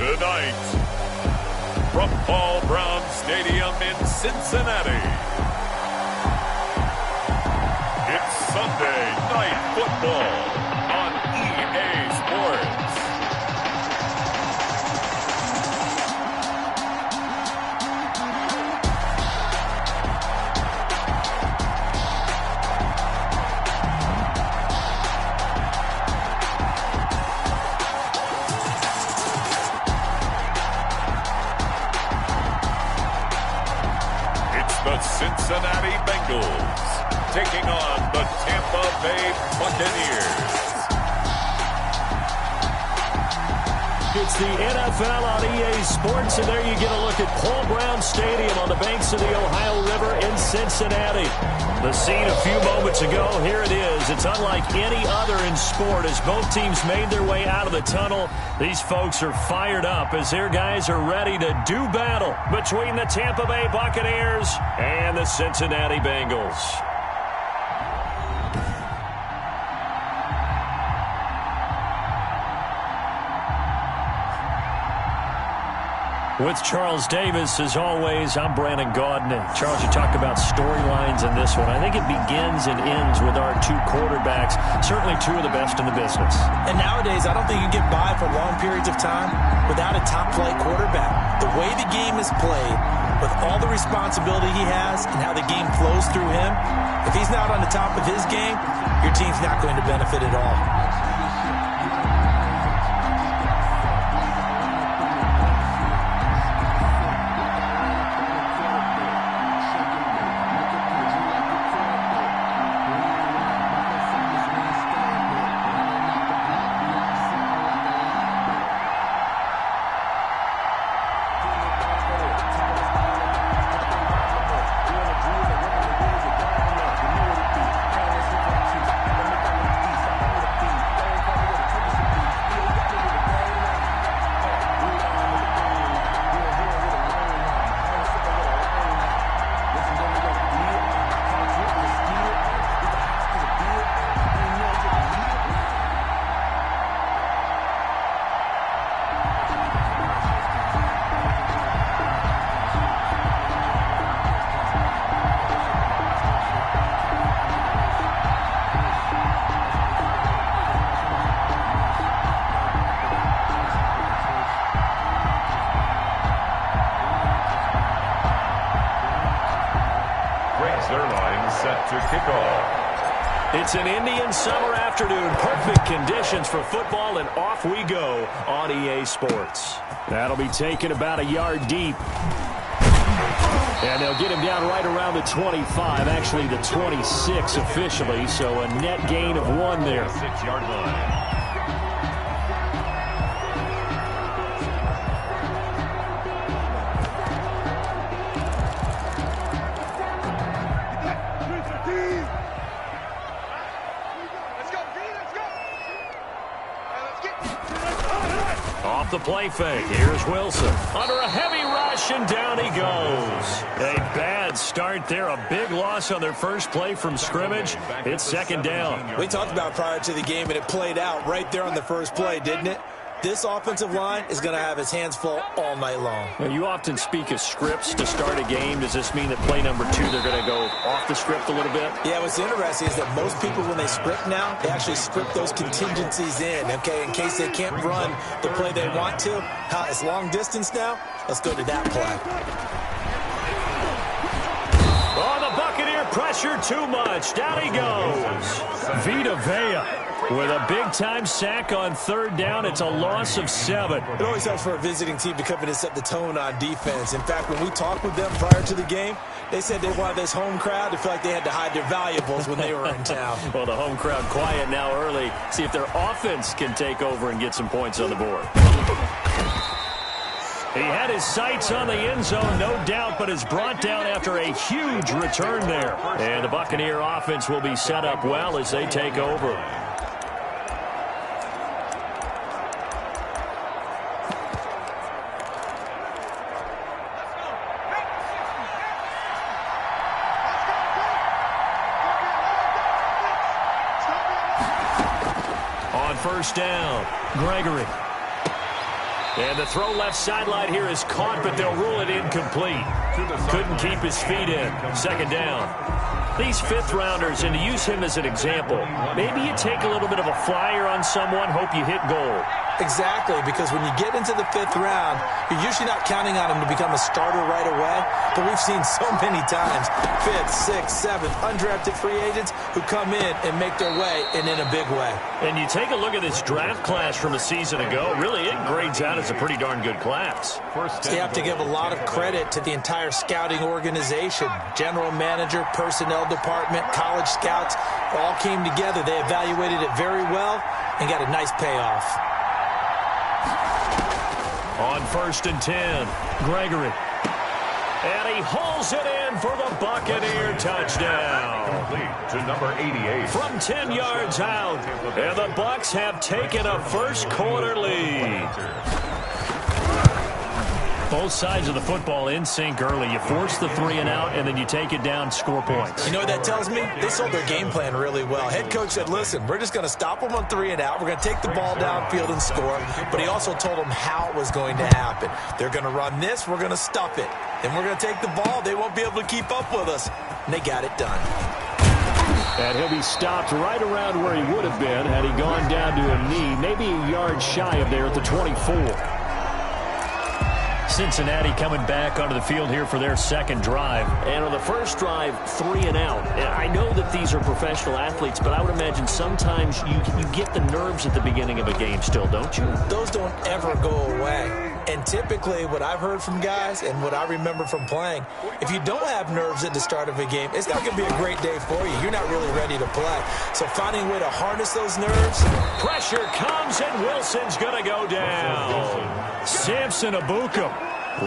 Tonight, from Paul Brown Stadium in Cincinnati, it's Sunday Night Football on EA Sports. The Cincinnati Bengals taking on the Tampa Bay Buccaneers. It's the NFL on EA Sports, and there you get a look at Paul Brown Stadium on the banks of the Ohio River in Cincinnati. The scene a few moments ago, here it is. It's unlike any other in sport as both teams made their way out of the tunnel. These folks are fired up as their guys are ready to do battle between the Tampa Bay Buccaneers and the Cincinnati Bengals. With Charles Davis, as always, I'm Brandon Gaudin. And Charles, you talked about storylines in this one. I think it begins and ends with our two quarterbacks, certainly two of the best in the business. And nowadays, I don't think you can get by for long periods of time without a top-flight quarterback. The way the game is played, with all the responsibility he has and how the game flows through him, if he's not on the top of his game, your team's not going to benefit at all. It's an Indian summer afternoon. Perfect conditions for football, and off we go on EA Sports. That'll be taken about a yard deep. And they'll get him down right around the 25, actually the 26 officially, so a net gain of 1 there. 6-yard line. The play fake. Here's Wilson. Under a heavy rush, and down he goes. A bad start there. A big loss on their first play from scrimmage. It's second down. We talked about prior to the game, and it played out right there on the first play, didn't it? This offensive line is going to have his hands full all night long. Now, you often speak of scripts to start a game. Does this mean that play number 2, they're going to go off the script a little bit? Yeah, what's interesting is that most people, when they script now, they actually script those contingencies in, okay, in case they can't run the play they want to. It's long distance now. Let's go to that play. Oh, the Buccaneer pressure too much. Down he goes. Vita Vea with a big-time sack on third down. It's a loss of 7. It always helps for a visiting team to come in and set the tone on defense. In fact, when we talked with them prior to the game, they said they wanted this home crowd to feel like they had to hide their valuables when they were in town. Well, the home crowd quiet now early. See if their offense can take over and get some points on the board. He had his sights on the end zone, no doubt, but is brought down after a huge return there. And the Buccaneer offense will be set up well as they take over. On first down, Gregory. And the throw left sideline here is caught, but they'll rule it incomplete. Couldn't keep his feet in. Second down. These fifth-rounders, and to use him as an example, maybe you take a little bit of a flyer on someone, hope you hit goal. Exactly, because when you get into the fifth round, you're usually not counting on him to become a starter right away, but we've seen so many times, fifth, sixth, seventh, undrafted free agents who come in and make their way, and in a big way. And you take a look at this draft class from a season ago, really it grades out as a pretty darn good class. So you have to give a lot of credit to the entire scouting organization, general manager, personnel department, college scouts, all came together. They evaluated it very well and got a nice payoff. On 1st and 10, Gregory. And he hauls it in for the Buccaneer touchdown. Complete to number 88. From 10 yards out, and the Bucs have taken a first quarter lead. Both sides of the football in sync early. You force the 3 and out, and then you take it down, score points. You know what that tells me? They sold their game plan really well. Head coach said, listen, we're just going to stop them on 3 and out. We're going to take the ball downfield and score. But he also told them how it was going to happen. They're going to run this. We're going to stuff it. And we're going to take the ball. They won't be able to keep up with us. And they got it done. And he'll be stopped right around where he would have been had he gone down to a knee, maybe a yard shy of there at the 24. Cincinnati coming back onto the field here for their second drive. And on the first drive, 3 and out. And I know that these are professional athletes, but I would imagine sometimes you get the nerves at the beginning of a game still, don't you? Those don't ever go away. And typically what I've heard from guys and what I remember from playing, if you don't have nerves at the start of a game, it's not going to be a great day for you. You're not really ready to play. So finding a way to harness those nerves. Pressure comes, and Wilson's going to go down. Samson Ebukam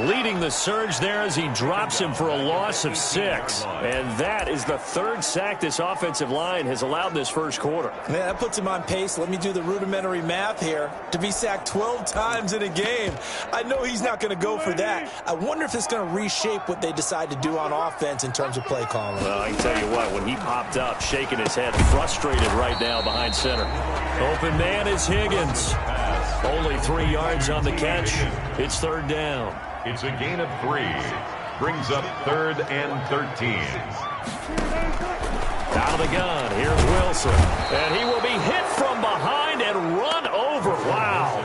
leading the surge there as he drops him for a loss of 6. And that is the third sack this offensive line has allowed this first quarter. Man, that puts him on pace. Let me do the rudimentary math here. To be sacked 12 times in a game. I know he's not going to go for that. I wonder if it's going to reshape what they decide to do on offense in terms of play calling. Well, I can tell you what, when he popped up, shaking his head, frustrated right now behind center. Open man is Higgins. Only 3 yards on the catch. It's third down. It's a gain of 3. Brings up 3rd and 13. Out of the gun, here's Wilson. And he will be hit from behind and run over. Wow.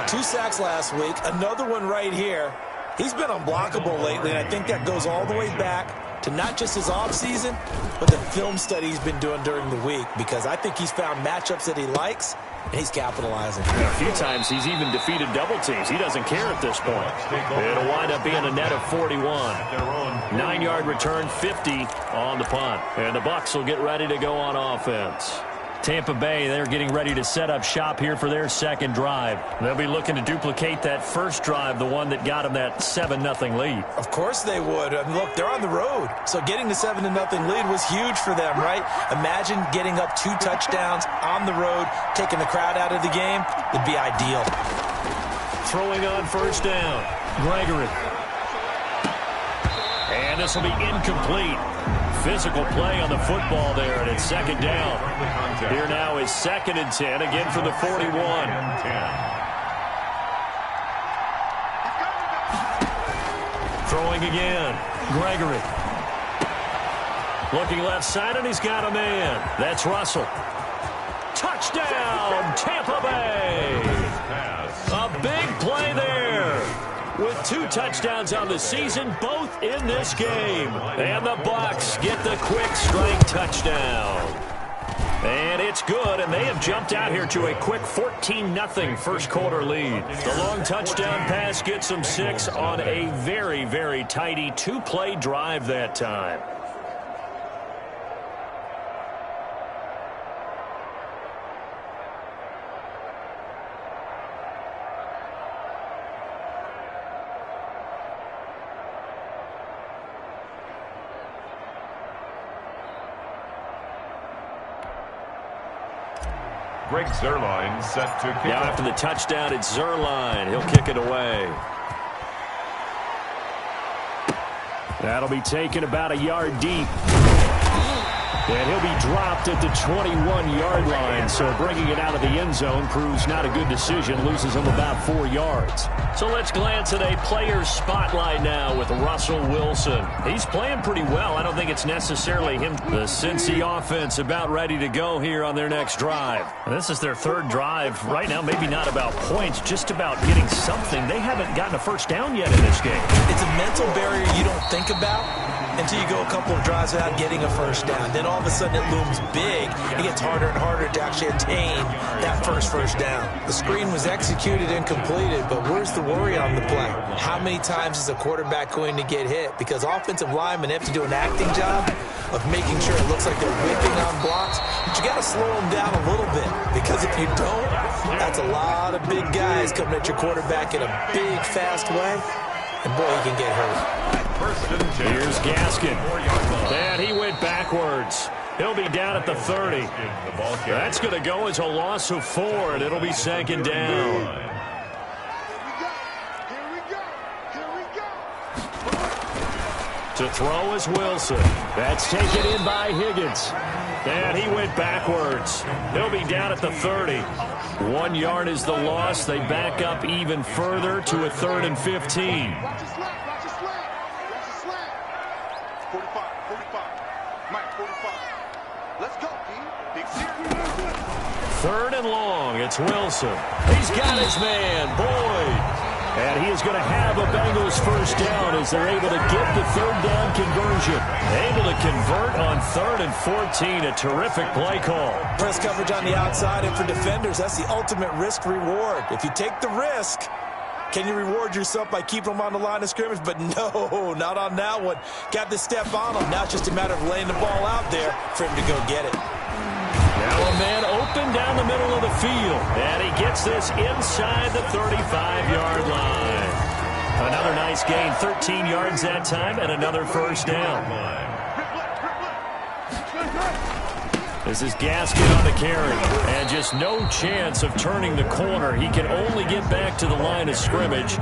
2 sacks last week, another one right here. He's been unblockable lately, and I think that goes all the way back to not just his offseason, but the film study he's been doing during the week, because I think he's found matchups that he likes, and he's capitalizing. A few times he's even defeated double teams. He doesn't care at this point. It'll wind up being a net of 41. 9-yard return, 50 on the punt. And the Bucs will get ready to go on offense. Tampa Bay, they're getting ready to set up shop here for their second drive. They'll be looking to duplicate that first drive, the one that got them that 7-0 lead. Of course they would. I mean, look, they're on the road. So getting the 7-0 lead was huge for them, right? Imagine getting up 2 touchdowns on the road, taking the crowd out of the game. It'd be ideal. Throwing on first down, Gregory. And this will be incomplete. Physical play on the football there, and it's second down. Here now is 2nd and 10, again for the 41. Throwing again, Gregory. Looking left side, and he's got a man. That's Russell. Touchdown, Tampa Bay. A big play there. With 2 touchdowns on the season, both in this game. And the Bucs get the quick strike touchdown. And it's good, and they have jumped out here to a quick 14-0 first quarter lead. The long touchdown pass gets them 6 on a very, very tidy 2-play drive that time. Greg Zuerlein set to kick. Now after the touchdown, it's Zuerlein. He'll kick it away. That'll be taken about a yard deep. And he'll be dropped at the 21-yard line. So bringing it out of the end zone proves not a good decision. Loses him about 4 yards. So let's glance at a player spotlight now with Russell Wilson. He's playing pretty well. I don't think it's necessarily him. The Cincy offense about ready to go here on their next drive. And this is their third drive. Right now, maybe not about points, just about getting something. They haven't gotten a first down yet in this game. It's a mental barrier you don't think about until you go a couple of drives without getting a first down. Then all of a sudden it looms big. It gets harder and harder to actually attain that first down. The screen was executed and completed, but where's the worry on the play? How many times is a quarterback going to get hit? Because offensive linemen have to do an acting job of making sure it looks like they're whipping on blocks. But you got to slow them down a little bit, because if you don't, that's a lot of big guys coming at your quarterback in a big, fast way. And boy, he can get hurt. Here's Gaskin. And he went backwards. He'll be down at the 30. That's going to go as a loss of 4, and it'll be second down. To throw is Wilson. That's taken in by Higgins. And he went backwards. He'll be down at the 30. 1 yard is the loss. They back up even further to a 3rd and 15. 3rd and long. It's Wilson. He's got his man, Boyd. And he is going to have a Bengals first down as they're able to get the 3rd down conversion. Able to convert on 3rd and 14. A terrific play call. Press coverage on the outside, and for defenders, that's the ultimate risk reward. If you take the risk, can you reward yourself by keeping them on the line of scrimmage? But no, not on that one. Got the step on them. Now it's just a matter of laying the ball out there for him to go get it. Now a man open down the middle of the field. And he gets this inside the 35-yard line. Another nice gain, 13 yards that time, and another first down. This is Gaskin on the carry. And just no chance of turning the corner. He can only get back to the line of scrimmage.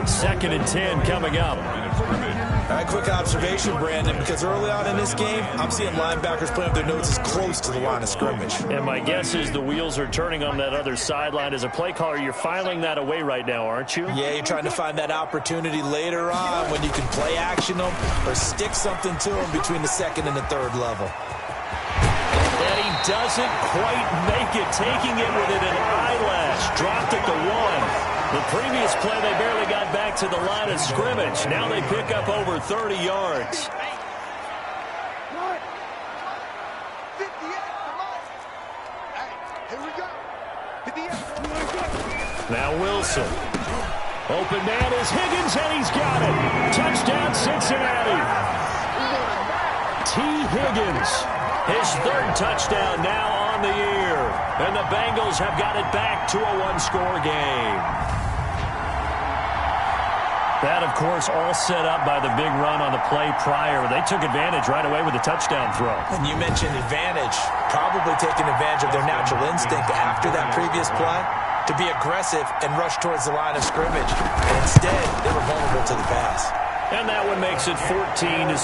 2nd and 10 coming up. All right, quick observation, Brandon, because early on in this game, I'm seeing linebackers playing with their noses close to the line of scrimmage. And my guess is the wheels are turning on that other sideline. As a play caller, you're filing that away right now, aren't you? Yeah, you're trying to find that opportunity later on when you can play action them or stick something to them between the 2nd and the 3rd level. And he doesn't quite make it, taking it within an eyelash. Dropped at the 1. The previous play, they barely got back to the line of scrimmage. Now they pick up over 30 yards. Now Wilson. Open man is Higgins, and he's got it. Touchdown, Cincinnati. T. Higgins. His 3rd touchdown now on the year. And the Bengals have got it back to a 1-score game. That, of course, all set up by the big run on the play prior. They took advantage right away with the touchdown throw. And you mentioned advantage. Probably taking advantage of their natural instinct after that previous play to be aggressive and rush towards the line of scrimmage. And instead, they were vulnerable to the pass. And that one makes it 14-7.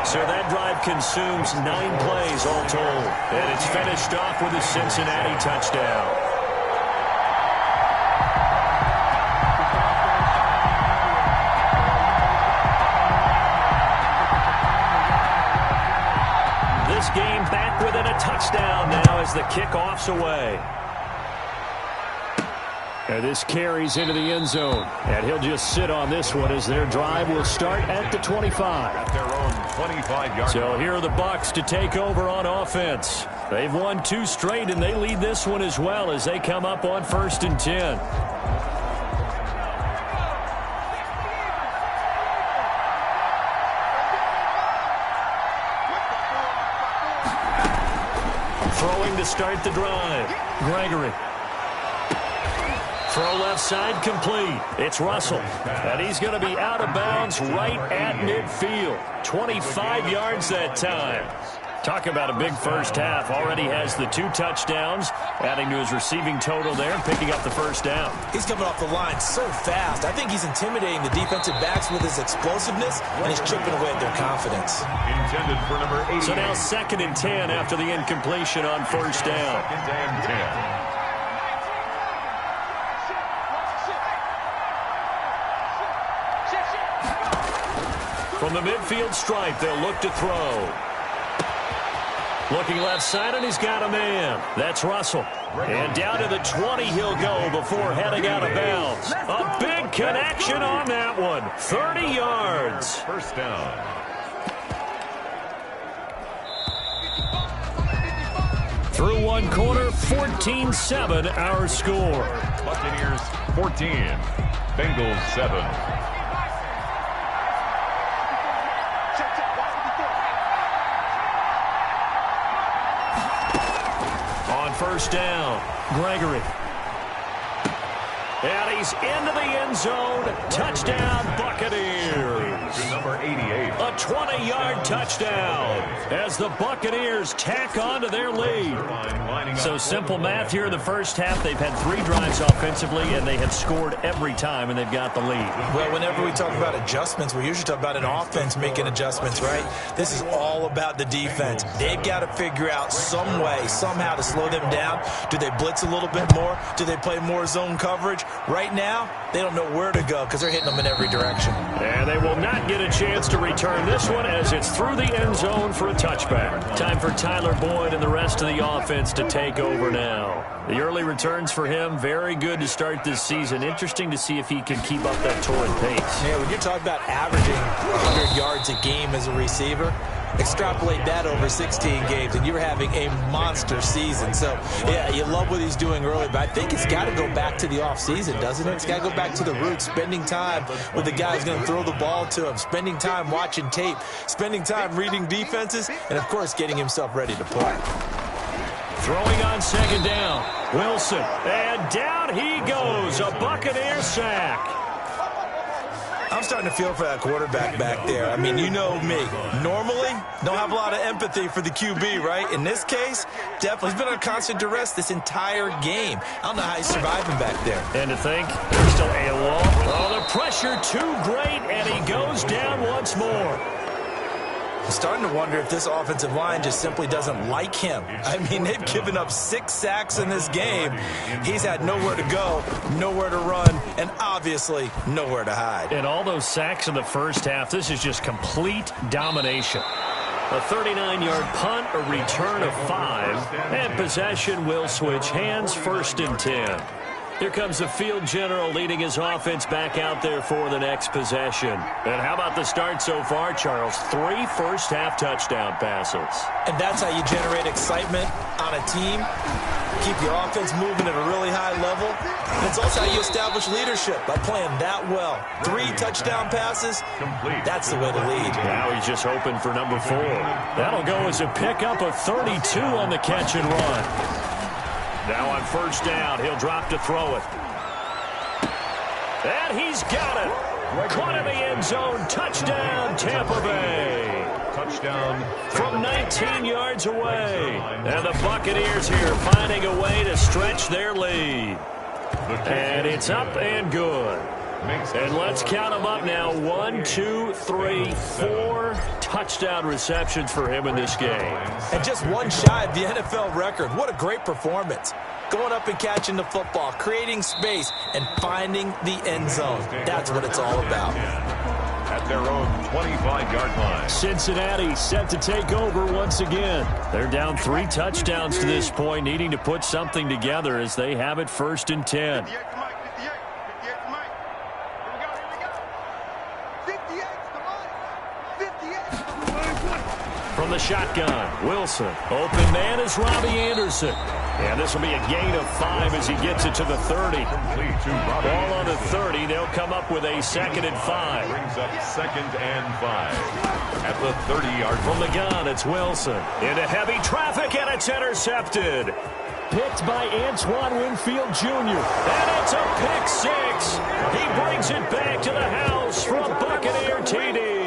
So that drive consumes 9 plays all told. And it's finished off with a Cincinnati touchdown. This game back within a touchdown now as the kickoff's away. And this carries into the end zone. And he'll just sit on this one as their drive will start at the 25. At their own 25-yard. So here are the Bucs to take over on offense. They've won 2 straight, and they lead this one as well as they come up on 1st and 10. Throwing to start the drive. Gregory. Throw left side complete. It's Russell. And he's going to be out of bounds right at midfield. 25 yards that time. Talk about a big first half. Already has the 2 touchdowns, adding to his receiving total there and picking up the first down. He's coming off the line so fast. I think he's intimidating the defensive backs with his explosiveness, and he's chipping away at their confidence. Intended for number 8. So now 2nd and 10 after the incompletion on first down. 2nd and 10. From the midfield stripe, they'll look to throw. Looking left side, and he's got a man. That's Russell. And down to the 20 he'll go before heading out of bounds. A big connection on that one. 30 yards. First down. Through one quarter, 14-7 our score. Buccaneers 14. Bengals 7. First down, Gregory. And he's into the end zone. Touchdown, Buccaneers. Number 88. A 20-yard touchdown as the Buccaneers tack on to their lead. So simple math here in the first half. They've had 3 drives offensively, and they have scored every time, and they've got the lead. Well, whenever we talk about adjustments, we usually talk about an offense making adjustments, right? This is all about the defense. They've got to figure out some way, somehow to slow them down. Do they blitz a little bit more? Do they play more zone coverage? Right now, they don't know where to go because they're hitting them in every direction. And they will not get a chance to return this one as it's through the end zone for a touchback. Time for Tyler Boyd and the rest of the offense to take over now. The early returns for him, very good to start this season. Interesting to see if he can keep up that torrid pace. Yeah, when you're talking about averaging 100 yards a game as a receiver, extrapolate that over 16 games, and you're having a monster season. So, yeah, you love what he's doing early, but I think it's got to go back to the offseason, doesn't it? It's got to go back to the roots, spending time with the guy who's going to throw the ball to him, spending time watching tape, spending time reading defenses, and, of course, getting himself ready to play. Throwing on 2nd down, Wilson, and down he goes, a Buccaneer sack. I'm starting to feel for that quarterback back there. I mean, you know me. Normally, don't have a lot of empathy for the QB, right? In this case, definitely. He's been on constant duress this entire game. I don't know how he's surviving back there. And to think, there's still AWOL. Oh, the pressure too great, and he goes down once more. I'm starting to wonder if this offensive line just simply doesn't like him. I mean, they've given up 6 sacks in this game. He's had nowhere to go, nowhere to run, and obviously nowhere to hide. And all those sacks in the first half, this is just complete domination. A 39-yard punt, a return of 5, and possession will switch hands, 1st and 10. Here comes the field general leading his offense back out there for the next possession. And how about the start so far, Charles? 3 first-half touchdown passes. And that's how you generate excitement on a team. Keep your offense moving at a really high level. And it's also how you establish leadership by playing that well. 3 touchdown passes, that's the way to lead. Now he's just hoping for number 4. That'll go as a pickup of 32 on the catch and run. Now on first down, he'll drop to throw it. And he's got it. Caught in the end zone. Touchdown, Tampa Bay. Touchdown. From 19 yards away. And the Buccaneers here finding a way to stretch their lead. And it's up and good. And let's count them up now. 1, 2, 3, 4 touchdown receptions for him in this game. And just one shy of the NFL record. What a great performance. Going up and catching the football, creating space, and finding the end zone. That's what it's all about. At their own 25-yard line. Cincinnati set to take over once again. They're down 3 touchdowns to this point, needing to put something together as they have it 1st and 10. From the shotgun, Wilson. Open man is Robbie Anderson. And this will be a gain of 5 as he gets it to the 30. Ball on the 30. They'll come up with a 2nd and 5. Brings up 2nd and 5. At the 30-yard from the gun, it's Wilson. Into heavy traffic, and it's intercepted. Picked by Antoine Winfield Jr. And it's a pick 6. He brings it back to the house for a Buccaneer TD.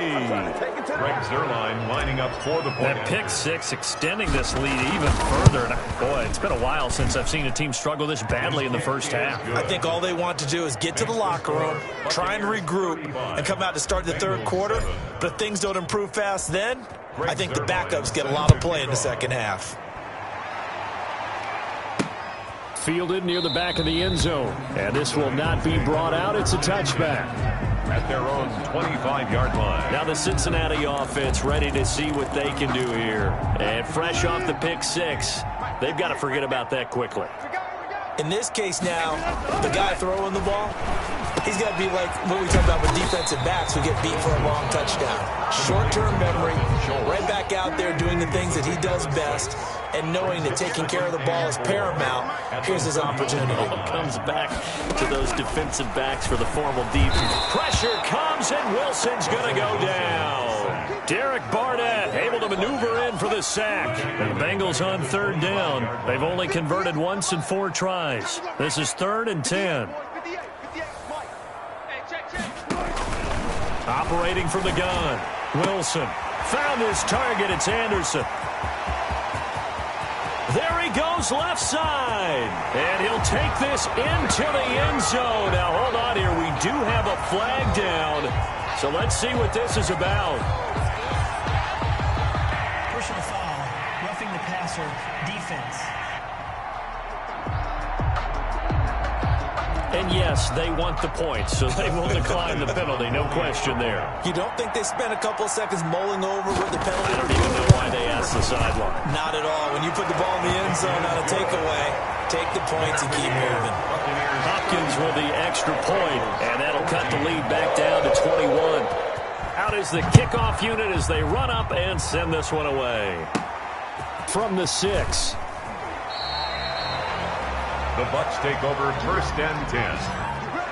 Greg Zuerlein lining up for the point. That pick six extending this lead even further. And boy, it's been a while since I've seen a team struggle this badly in the first half. I think all they want to do is get to the locker room, try and regroup, and come out to start the third quarter. But if things don't improve fast then, I think the backups get a lot of play in the second half. Fielded near the back of the end zone. And this will not be brought out. It's a touchback. At their own 25-yard line. Now the Cincinnati offense ready to see what they can do here. And fresh off the pick six, they've got to forget about that quickly. In this case now, the guy throwing the ball, he's got to be like what we talk about with defensive backs who get beat for a long touchdown. Short-term memory, right back out there doing the things that he does best, and knowing that taking care of the ball is paramount. Here's his opportunity. Ball comes back to those defensive backs for the formal defense. Pressure comes, and Wilson's going to go down. Derek Barnett able to maneuver in for the sack. And the Bengals on third down. They've only converted once in 4 tries. This is 3rd and 10. Operating from the gun. Wilson found his target. It's Anderson. There he goes left side. And he'll take this into the end zone. Now, hold on here. We do have a flag down. So let's see what this is about. Personal foul, roughing the passer, defense. And yes, they want the points, so they will decline the penalty. No question there. You don't think they spent a couple of seconds mulling over what the penalty? I don't even know why they asked the sideline. Not at all. When you put the ball in the end zone on a takeaway, take the points and keep moving. Hopkins with the extra point, and that'll cut the lead back down to 21. Out is the kickoff unit as they run up and send this one away. From the 6. The Bucs take over 1st and 10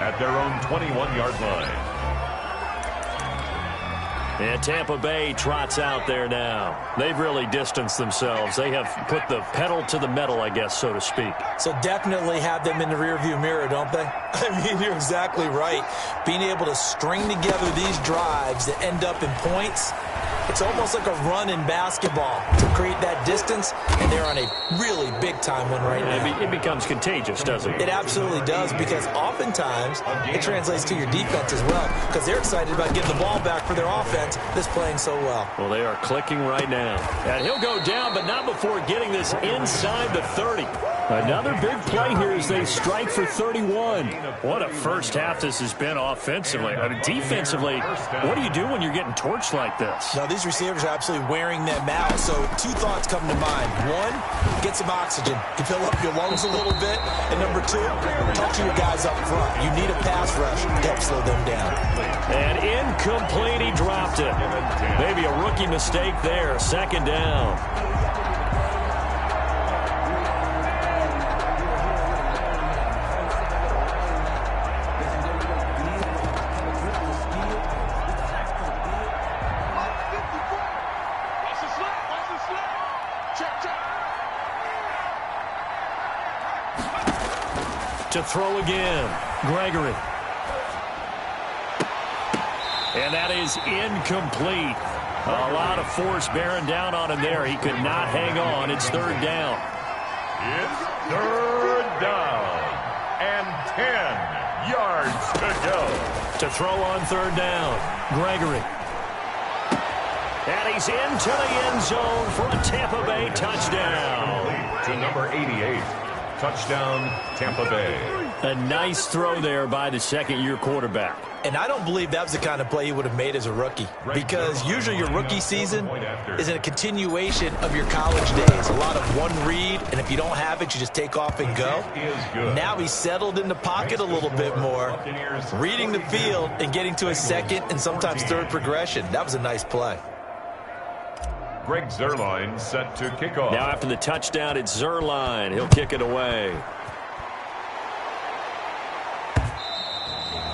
at their own 21-yard line. And Tampa Bay trots out there now. They've really distanced themselves. They have put the pedal to the metal, I guess, so to speak. So definitely have them in the rearview mirror, don't they? I mean, you're exactly right. Being able to string together these drives that end up in points, it's almost like a run in basketball to create that distance, and they're on a really big-time one right now. It becomes contagious, doesn't it? It absolutely does, because oftentimes it translates to your defense as well, because they're excited about getting the ball back for their offense that's playing so well. Well, they are clicking right now. And he'll go down, but not before getting this inside the 30. Another big play here as they strike for 31. What a first half this has been offensively. I mean, defensively, what do you do when you're getting torched like this? Now, these receivers are absolutely wearing them out. So 2 thoughts come to mind. 1, get some oxygen. You fill up your lungs a little bit. And number 2, talk to your guys up front. You need a pass rush to help slow them down. And incomplete, he dropped it. Maybe a rookie mistake there. 2nd down. To throw again, Gregory. And that is incomplete. A lot of force bearing down on him there. He could not hang on. It's 3rd down. It's 3rd down and 10 yards to go. To throw on 3rd down, Gregory. And he's into the end zone for a Tampa Bay touchdown. To number 88. Touchdown, Tampa Bay. A nice throw there by the 2nd-year quarterback. And I don't believe that was the kind of play he would have made as a rookie, because usually your rookie season is a continuation of your college days. A lot of one read, and if you don't have it, you just take off and go. Now he's settled in the pocket a little bit more, reading the field and getting to his 2nd and sometimes 3rd progression. That was a nice play. Greg Zuerlein set to kick off. Now after the touchdown, it's Zuerlein. He'll kick it away.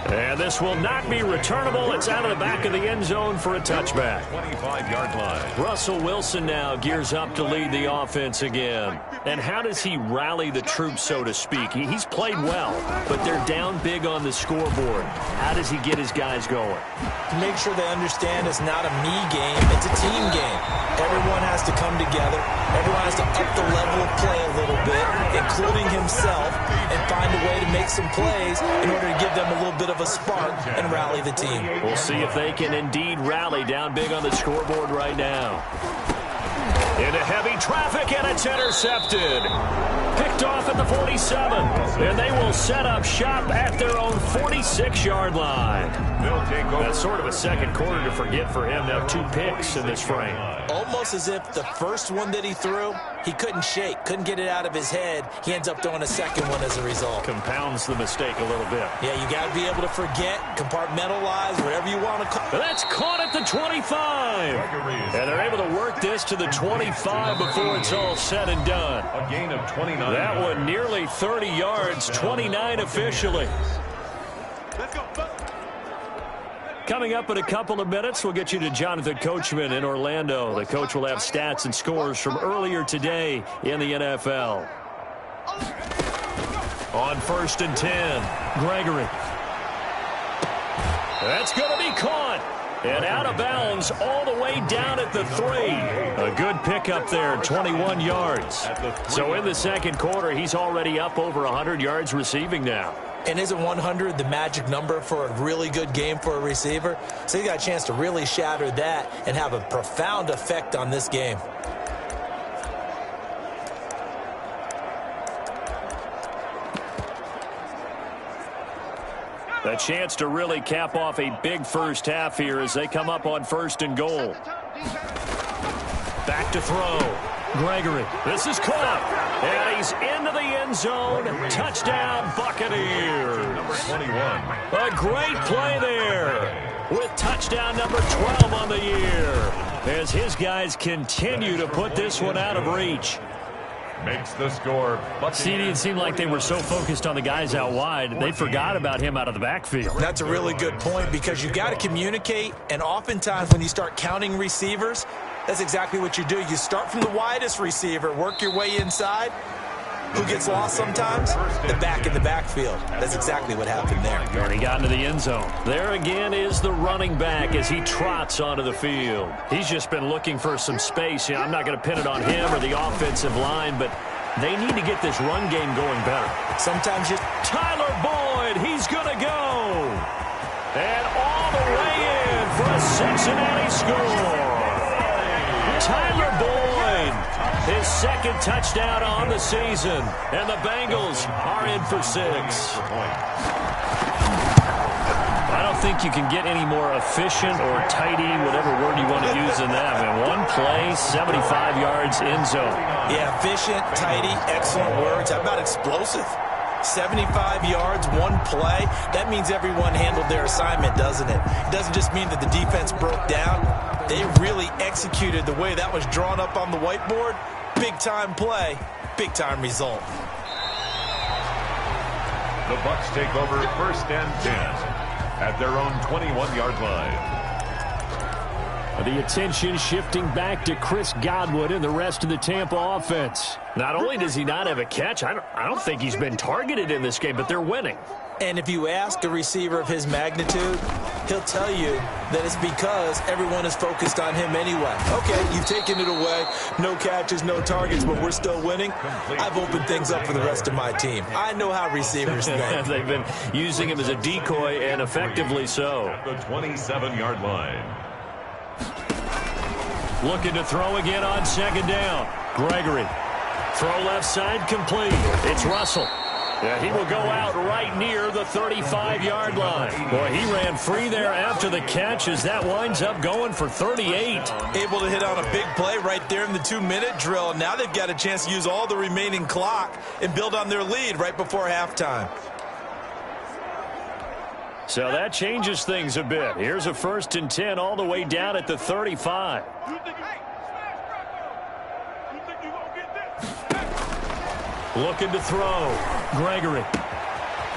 And this will not be returnable. It's out of the back of the end zone for a touchback. 25-yard line. Russell Wilson now gears up to lead the offense again. And how does he rally the troops, so to speak? He's played well, but they're down big on the scoreboard. How does he get his guys going? To make sure they understand it's not a me game, it's a team game. Everyone has to come together. Everyone has to up the level of play a little bit, including himself, and find a way to make some plays in order to give them a little bit of a spark and rally the team. We'll see if they can indeed rally down big on the scoreboard right now. Into heavy traffic, and it's intercepted. Picked off at the 47, and they will set up shop at their own 46-yard line. That's sort of a second quarter to forget for him. Now 2 picks in this frame. Almost as if the first one that he threw, he couldn't shake, couldn't get it out of his head. He ends up throwing a second one as a result. Compounds the mistake a little bit. Yeah, you got to be able to forget, compartmentalize, whatever you want to call it. That's caught at the 25. And they're able to work this to the 25 before it's all said and done. A gain of 29. That one nearly 30 yards, 29 officially. Coming up in a couple of minutes, we'll get you to Jonathan Coachman in Orlando. The coach will have stats and scores from earlier today in the NFL. On 1st and 10, Gregory. That's going to be caught. And out of bounds all the way down at the 3. A good pickup there, 21 yards. So in the second quarter, he's already up over 100 yards receiving now. And isn't 100 the magic number for a really good game for a receiver? So he got a chance to really shatter that and have a profound effect on this game. A chance to really cap off a big first half here as they come up on 1st and goal. Back to throw. Gregory. This is caught. And he's into the end zone. Touchdown, Buccaneers. Number 21. A great play there with touchdown number 12 on the year as his guys continue to put this one out of reach. Makes the score. CD, it seemed like they were so focused on the guys out wide, they forgot about him out of the backfield. That's a really good point because you got to communicate, and oftentimes when you start counting receivers, that's exactly what you do. You start from the widest receiver, work your way inside. Who gets lost sometimes? The back in the backfield. That's exactly what happened there. And he got into the end zone. There again is the running back as he trots onto the field. He's just been looking for some space. I'm not going to pin it on him or the offensive line, but they need to get this run game going better. Sometimes you... Tyler Boyd, he's going to go. And all the way in for a Cincinnati score. Tyler Boyd, his second touchdown on the season, and the Bengals are in for 6. I don't think you can get any more efficient or tidy, whatever word you want to use in that. Man, one play, 75 yards, end zone. Yeah, efficient, tidy, excellent words. How about explosive? 75 yards, one play. That means everyone handled their assignment, doesn't it? It doesn't just mean that the defense broke down. They really executed the way that was drawn up on the whiteboard. Big-time play, big-time result. The Bucs take over 1st and 10 at their own 21-yard line. The attention shifting back to Chris Godwin and the rest of the Tampa offense. Not only does he not have a catch, I don't think he's been targeted in this game, but they're winning. And if you ask a receiver of his magnitude, he'll tell you that it's because everyone is focused on him anyway. Okay, you've taken it away. No catches, no targets, but we're still winning. I've opened things up for the rest of my team. I know how receivers think. They've been using him as a decoy, and effectively so. At the 27-yard line. Looking to throw again on 2nd down. Gregory. Throw left side complete. It's Russell. Yeah, he will go out right near the 35-yard line. Boy, he ran free there after the catch as that winds up going for 38. Able to hit on a big play right there in the 2-minute drill. Now they've got a chance to use all the remaining clock and build on their lead right before halftime. So that changes things a bit. Here's a 1st and 10 all the way down at the 35. Looking to throw. Gregory.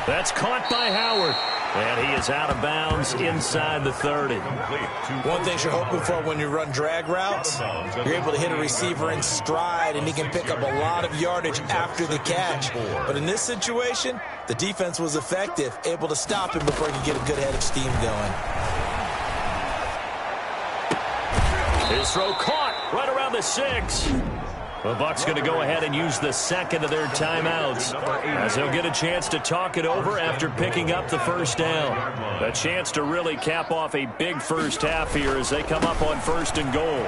That's caught by Howard. And he is out of bounds inside the 30. One thing you're hoping for when you run drag routes, you're able to hit a receiver in stride, and he can pick up a lot of yardage after the catch. But in this situation, the defense was effective, able to stop him before he could get a good head of steam going. His throw caught right around the 6. The Bucs going to go ahead and use the second of their timeouts as they'll get a chance to talk it over after picking up the first down. A chance to really cap off a big first half here as they come up on 1st and goal.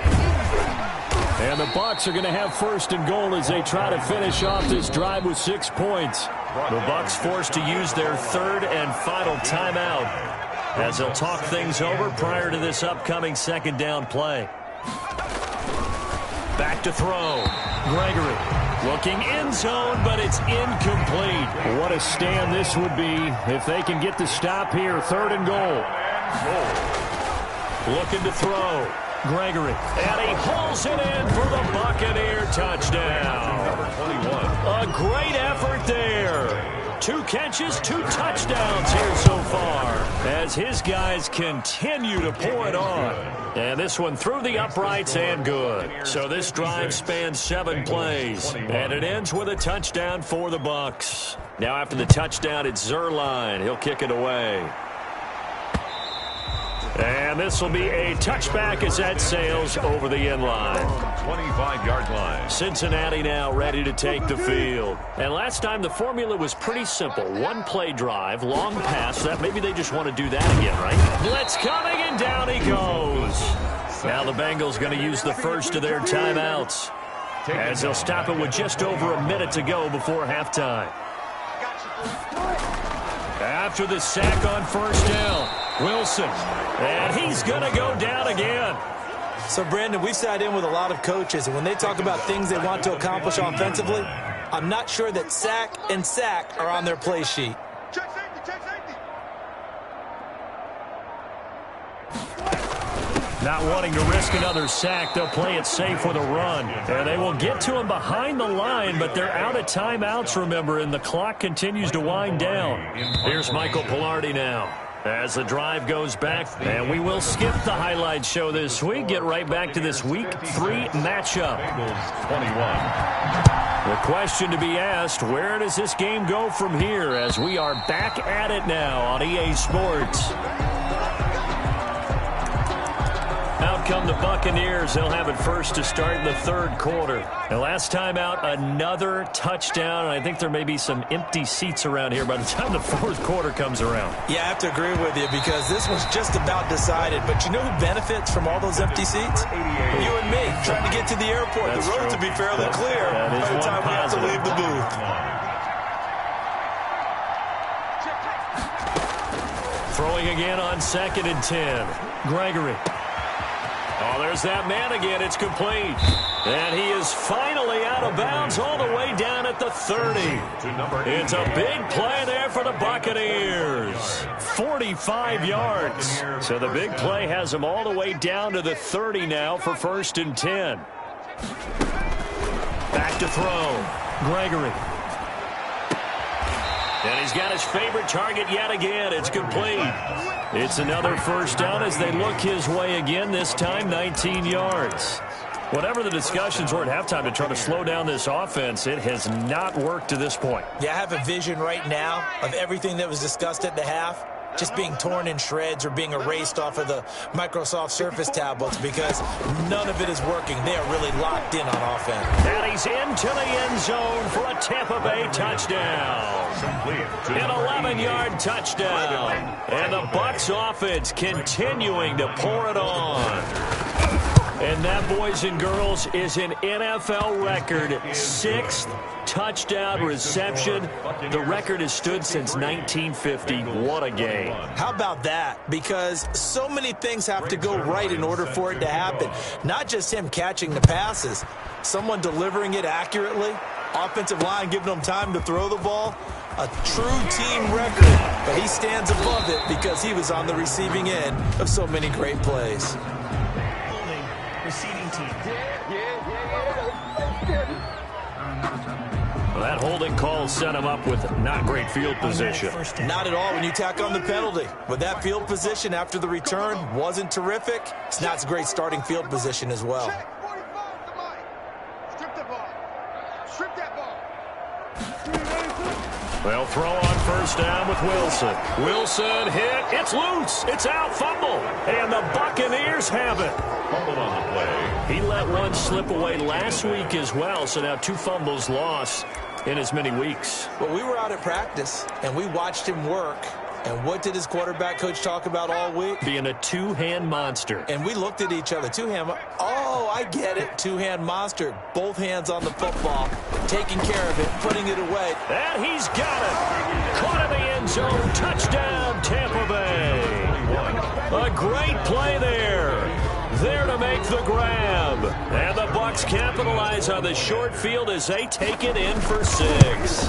And the Bucs are going to have 1st and goal as they try to finish off this drive with 6 points. The Bucs forced to use their 3rd and final timeout as they'll talk things over prior to this upcoming 2nd down play. Back to throw. Gregory looking end zone, but it's incomplete. What a stand this would be if they can get the stop here. 3rd and goal. Looking to throw. Gregory. And he hauls it in for the Buccaneer touchdown. A great effort there. 2 catches, 2 touchdowns here so far as his guys continue to pour it on. And this one through the uprights and good. So this drive spans 7 plays, and it ends with a touchdown for the Bucs. Now after the touchdown, it's Zuerlein. He'll kick it away. And this will be a touchback as that sails over the end line. 25-yard line. Cincinnati now ready to take the field. And last time the formula was pretty simple. 1 play drive, long pass. That maybe they just want to do that again, right? Blitz coming, and down he goes. Now the Bengals going to use the first of their timeouts as they'll stop it with just over a minute to go before halftime. After the sack on 1st down, Wilson, and he's going to go down again. So, Brandon, we've sat in with a lot of coaches, and when they talk about things they want to accomplish offensively, I'm not sure that sack and sack are on their play sheet. Check safety, check safety. Not wanting to risk another sack, they'll play it safe with a run. And they will get to him behind the line, but they're out of timeouts, remember, and the clock continues to wind down. Here's Michael Palardy now as the drive goes back. And we will skip the highlight show this week, get right back to this Week 3 matchup. 21. The question to be asked, where does this game go from here as we are back at it now on EA Sports? Out come the Buccaneers. They'll have it first to start in the 3rd quarter. And last time out, another touchdown. And I think there may be some empty seats around here by the time the 4th quarter comes around. Yeah, I have to agree with you because this one's just about decided. But you know who benefits from all those empty seats? You and me, trying to get to the airport. That's the road true. to be fairly clear That is by the time we have to leave the booth. Throwing again on 2nd and 10. Gregory. Oh, there's that man again. It's complete. And he is finally out of bounds all the way down at the 30. It's a big play there for the Buccaneers. 45 yards. So the big play has him all the way down to the 30 now for 1st and 10. Back to throw. Gregory. And he's got his favorite target yet again. It's complete. It's another 1st down as they look his way again, this time 19 yards. Whatever the discussions were at halftime to try to slow down this offense, it has not worked to this point. Yeah, I have a vision right now of everything that was discussed at the half just being torn in shreds or being erased off of the Microsoft Surface tablets because none of it is working. They are really locked in on offense. And he's into the end zone for a Tampa Bay touchdown. An 11-yard touchdown. And the Bucs offense continuing to pour it on. And that, boys and girls, is an NFL record 6th touchdown reception. The record has stood since 1950. What a game. How about that? Because so many things have to go right in order for it to happen. Not just him catching the passes, someone delivering it accurately, offensive line giving them time to throw the ball. A true team record, but he stands above it because he was on the receiving end of so many great plays. Receiving team. Well, that holding call set him up with not great field position. Not at all when you tack on the penalty. But that field position after the return wasn't terrific. It's not a great starting field position as well. They'll throw on first down with Wilson. Wilson hit. It's loose. It's out. Fumble. And the Buccaneers have it. Fumble on the play. He let one slip away last week as well, so now 2 fumbles lost in as many weeks. Well, we were out at practice, and we watched him work. And what did his quarterback coach talk about all week? Being a two-hand monster. And we looked at each other. Two-hand. Oh, I get it. Two-hand monster. Both hands on the football. Taking care of it. Putting it away. And he's got it. Caught in the end zone. Touchdown, Tampa Bay. A great play there. There to make the grab. And the Bucs capitalize on the short field as they take it in for 6.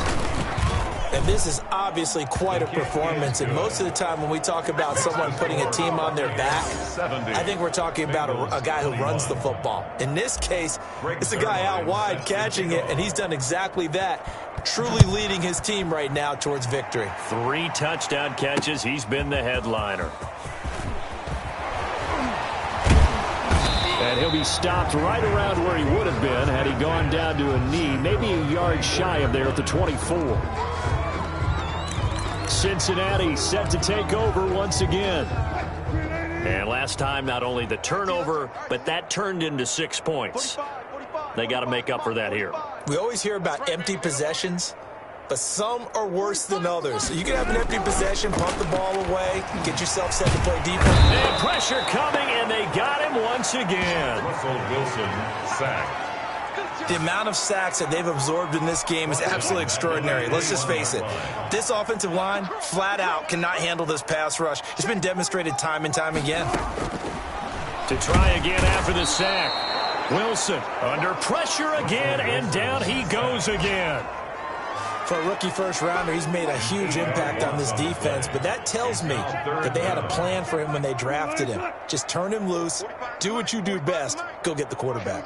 And this is obviously quite a performance. And most of the time when we talk about someone putting a team on their back, I think we're talking about a guy who runs the football. In this case, it's a guy out wide catching it, and he's done exactly that, truly leading his team right now towards victory. 3 touchdown catches. He's been the headliner. And he'll be stopped right around where he would have been had he gone down to a knee, maybe a yard shy of there at the 24. Cincinnati set to take over once again. And last time, not only the turnover, but that turned into 6 points. They got to make up for that here. We always hear about empty possessions, but some are worse than others. You can have an empty possession, punt the ball away, get yourself set to play defense. And pressure coming, and they got him once again. Russell Wilson sacked. The amount of sacks that they've absorbed in this game is absolutely extraordinary. Let's just face it. This offensive line, flat out, cannot handle this pass rush. It's been demonstrated time and time again. To try again after the sack. Wilson under pressure again, and down he goes again. For a rookie first-rounder, he's made a huge impact on this defense, but that tells me that they had a plan for him when they drafted him. Just turn him loose, do what you do best, go get the quarterback.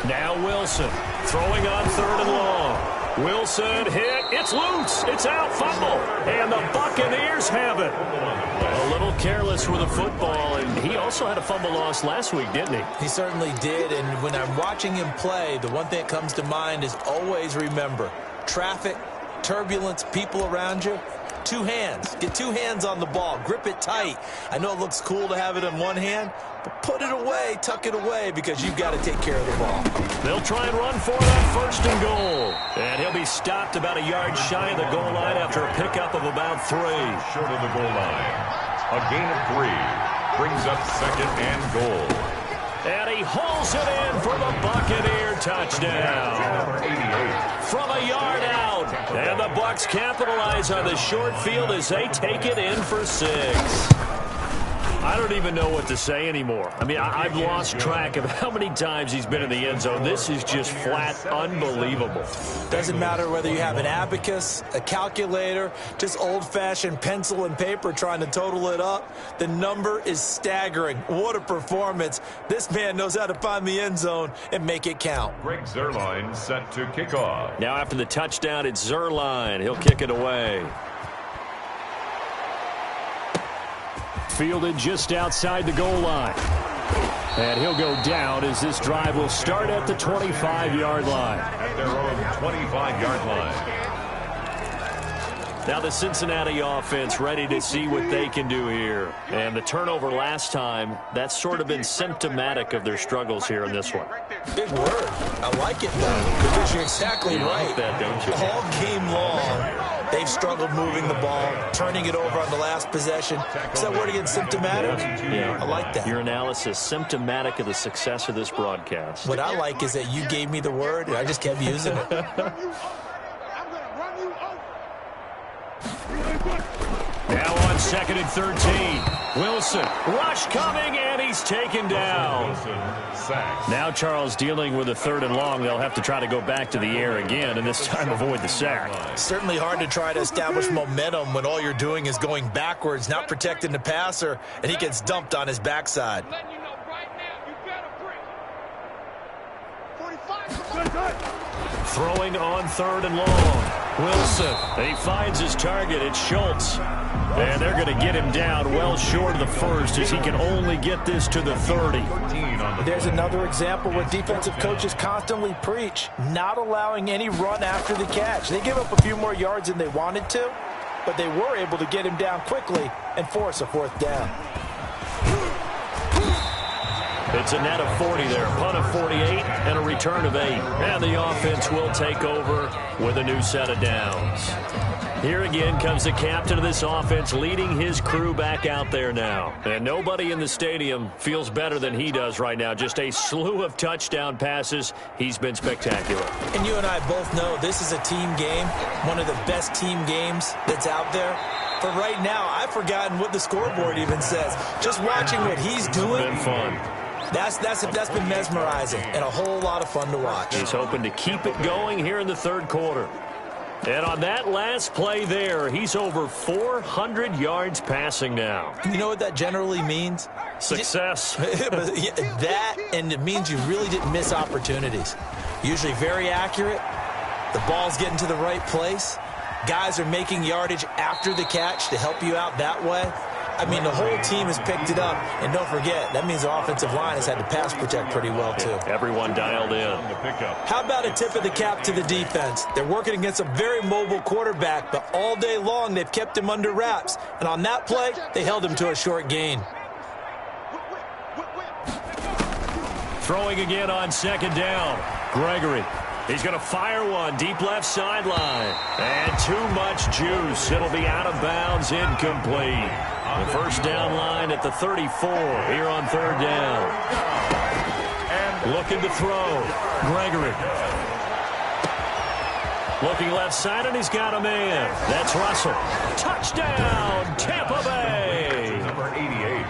Now Wilson throwing on 3rd and long. Wilson hit. It's loose. It's out. Fumble. And the Buccaneers have it. A little careless with the football, and he also had a fumble loss last week, didn't he? He certainly did, and when I'm watching him play, the one thing that comes to mind is always remember, traffic, turbulence, people around you, 2 hands. Get 2 hands on the ball. Grip it tight. I know it looks cool to have it in one hand, but put it away, tuck it away, because you've got to take care of the ball. They'll try and run for it on 1st and goal. And he'll be stopped about a yard shy of the goal line after a pickup of about 3. Short of the goal line. A gain of 3. Brings up 2nd and goal. And he hauls it in for the Buccaneer touchdown. Number 88. From a yard out. And the Bucs capitalize on the short field as they take it in for 6. I don't even know what to say anymore. I mean, I've lost track of how many times he's been in the end zone. This is just flat unbelievable. Doesn't matter whether you have an abacus, a calculator, just old-fashioned pencil and paper trying to total it up. The number is staggering. What a performance. This man knows how to find the end zone and make it count. Greg Zuerlein set to kick off. Now after the touchdown, it's Zuerlein. He'll kick it away. Fielded just outside the goal line. And he'll go down as this drive will start at the 25-yard line. At their own 25-yard line. Now the Cincinnati offense ready to see what they can do here. And the turnover last time, that's sort of been symptomatic of their struggles here in this one. Big word. I like it, though, because you're exactly right. Like that, don't you? All game long, they've struggled moving the ball, turning it over on the last possession. Is that word again, symptomatic? Yeah. I like that. Your analysis, symptomatic of the success of this broadcast. What I like is that you gave me the word, and I just kept using it. Now on 2nd and 13. Wilson, rush coming, and he's taken down. Now Charles dealing with a 3rd and long. They'll have to try to go back to the air again, and this time avoid the sack. Certainly hard to try to establish momentum when all you're doing is going backwards, not protecting the passer, and he gets dumped on his backside. Throwing on 3rd and long. Wilson. He finds his target. It's Schultz. And they're going to get him down well short of the first as he can only get this to the 30. There's another example where defensive coaches constantly preach, not allowing any run after the catch. They give up a few more yards than they wanted to, but they were able to get him down quickly and force a 4th down. It's a net of 40 there. Punt of 48 and a return of 8. And the offense will take over with a new set of downs. Here again comes the captain of this offense leading his crew back out there now. And nobody in the stadium feels better than he does right now. Just a slew of touchdown passes. He's been spectacular. And you and I both know this is a team game, one of the best team games that's out there. For right now, I've forgotten what the scoreboard even says. Just watching what he's doing. It's been fun. That's been mesmerizing and a whole lot of fun to watch. He's hoping to keep it going here in the 3rd quarter. And on that last play there, he's over 400 yards passing now. You know what that generally means? Success. That, and it means you really didn't miss opportunities. Usually very accurate. The ball's getting to the right place. Guys are making yardage after the catch to help you out that way. I mean, the whole team has picked it up. And don't forget, that means the offensive line has had to pass protect pretty well, too. Everyone dialed in. How about a tip of the cap to the defense? They're working against a very mobile quarterback, but all day long they've kept him under wraps. And on that play, they held him to a short gain. Throwing again on 2nd down. Gregory. He's going to fire one deep left sideline. And too much juice. It'll be out of bounds, incomplete. The 1st down line at the 34 here on 3rd down. And looking to throw. Gregory. Looking left side, and he's got a man. That's Russell. Touchdown, Tampa Bay. Number 88.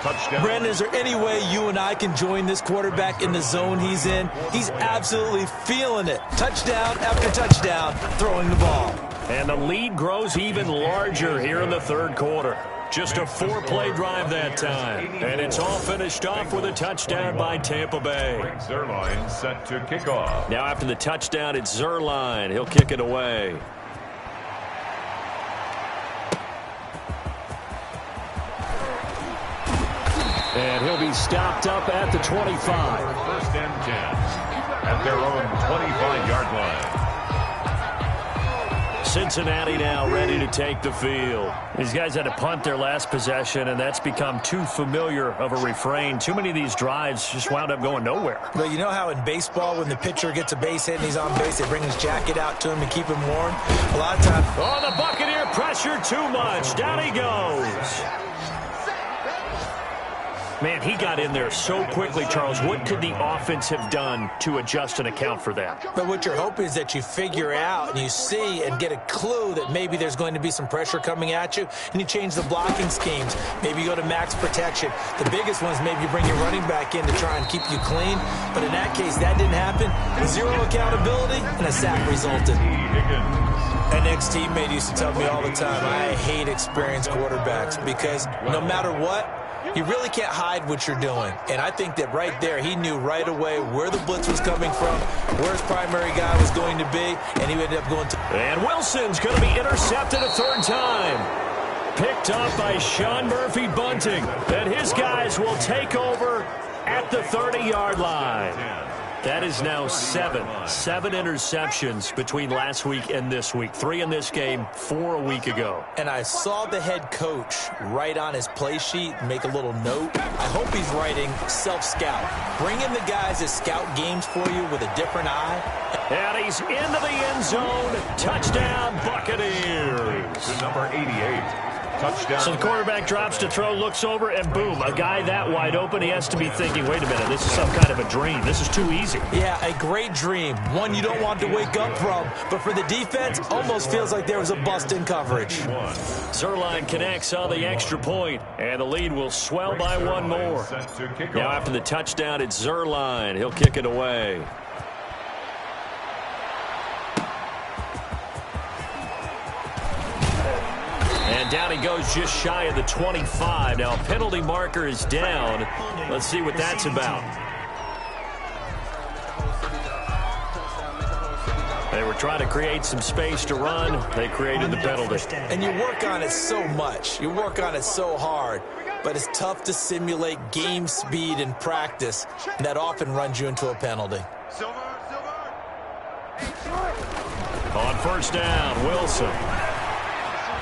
Touchdown. Brandon, is there any way you and I can join this quarterback in the zone he's in? He's absolutely feeling it. Touchdown after touchdown, throwing the ball. And the lead grows even larger here in the 3rd quarter. Just a 4-play drive that time. And it's all finished off with a touchdown by Tampa Bay. Zuerlein set to kick off. Now after the touchdown, it's Zuerlein. He'll kick it away. And he'll be stopped up at the 25. 1st and 10 at their own 25-yard line. Cincinnati now ready to take the field. These guys had to punt their last possession, and that's become too familiar of a refrain. Too many of these drives just wound up going nowhere. Well, you know how in baseball, when the pitcher gets a base hit and he's on base, they bring his jacket out to him to keep him warm? A lot of times... Oh, the Buccaneer pressure too much. Down he goes. Man, he got in there so quickly, Charles. What could the offense have done to adjust and account for that? But what you're hoping is that you figure out and you see and get a clue that maybe there's going to be some pressure coming at you, and you change the blocking schemes. Maybe you go to max protection. The biggest one is maybe you bring your running back in to try and keep you clean. But in that case, that didn't happen. Zero accountability, and a sack resulted. An ex-teammate used to tell me all the time, I hate experienced quarterbacks because no matter what, you really can't hide what you're doing. And I think that right there, he knew right away where the blitz was coming from, where his primary guy was going to be, and he ended up going to... And Wilson's going to be intercepted a 3rd time. Picked up by Sean Murphy Bunting. And his guys will take over at the 30-yard line. That is now 7 interceptions between last week and this week. 3 in this game, 4 a week ago. And I saw the head coach write on his play sheet, make a little note. I hope he's writing self-scout. Bring in the guys that scout games for you with a different eye. And he's into the end zone. Touchdown, Buccaneers. To number 88. Touchdown. So the quarterback drops to throw, looks over, and boom, a guy that wide open, he has to be thinking, wait a minute, this is some kind of a dream. This is too easy. Yeah, a great dream. One you don't want to wake up from. But for the defense, almost feels like there was a bust in coverage. Zuerlein connects on the extra point, and the lead will swell by 1 more. Now after the touchdown, it's Zuerlein. He'll kick it away. And down he goes just shy of the 25. Now a penalty marker is down. Let's see what that's about. They were trying to create some space to run. They created the penalty. And you work on it so much. You work on it so hard. But it's tough to simulate game speed in practice. And that often runs you into a penalty. On first down, Wilson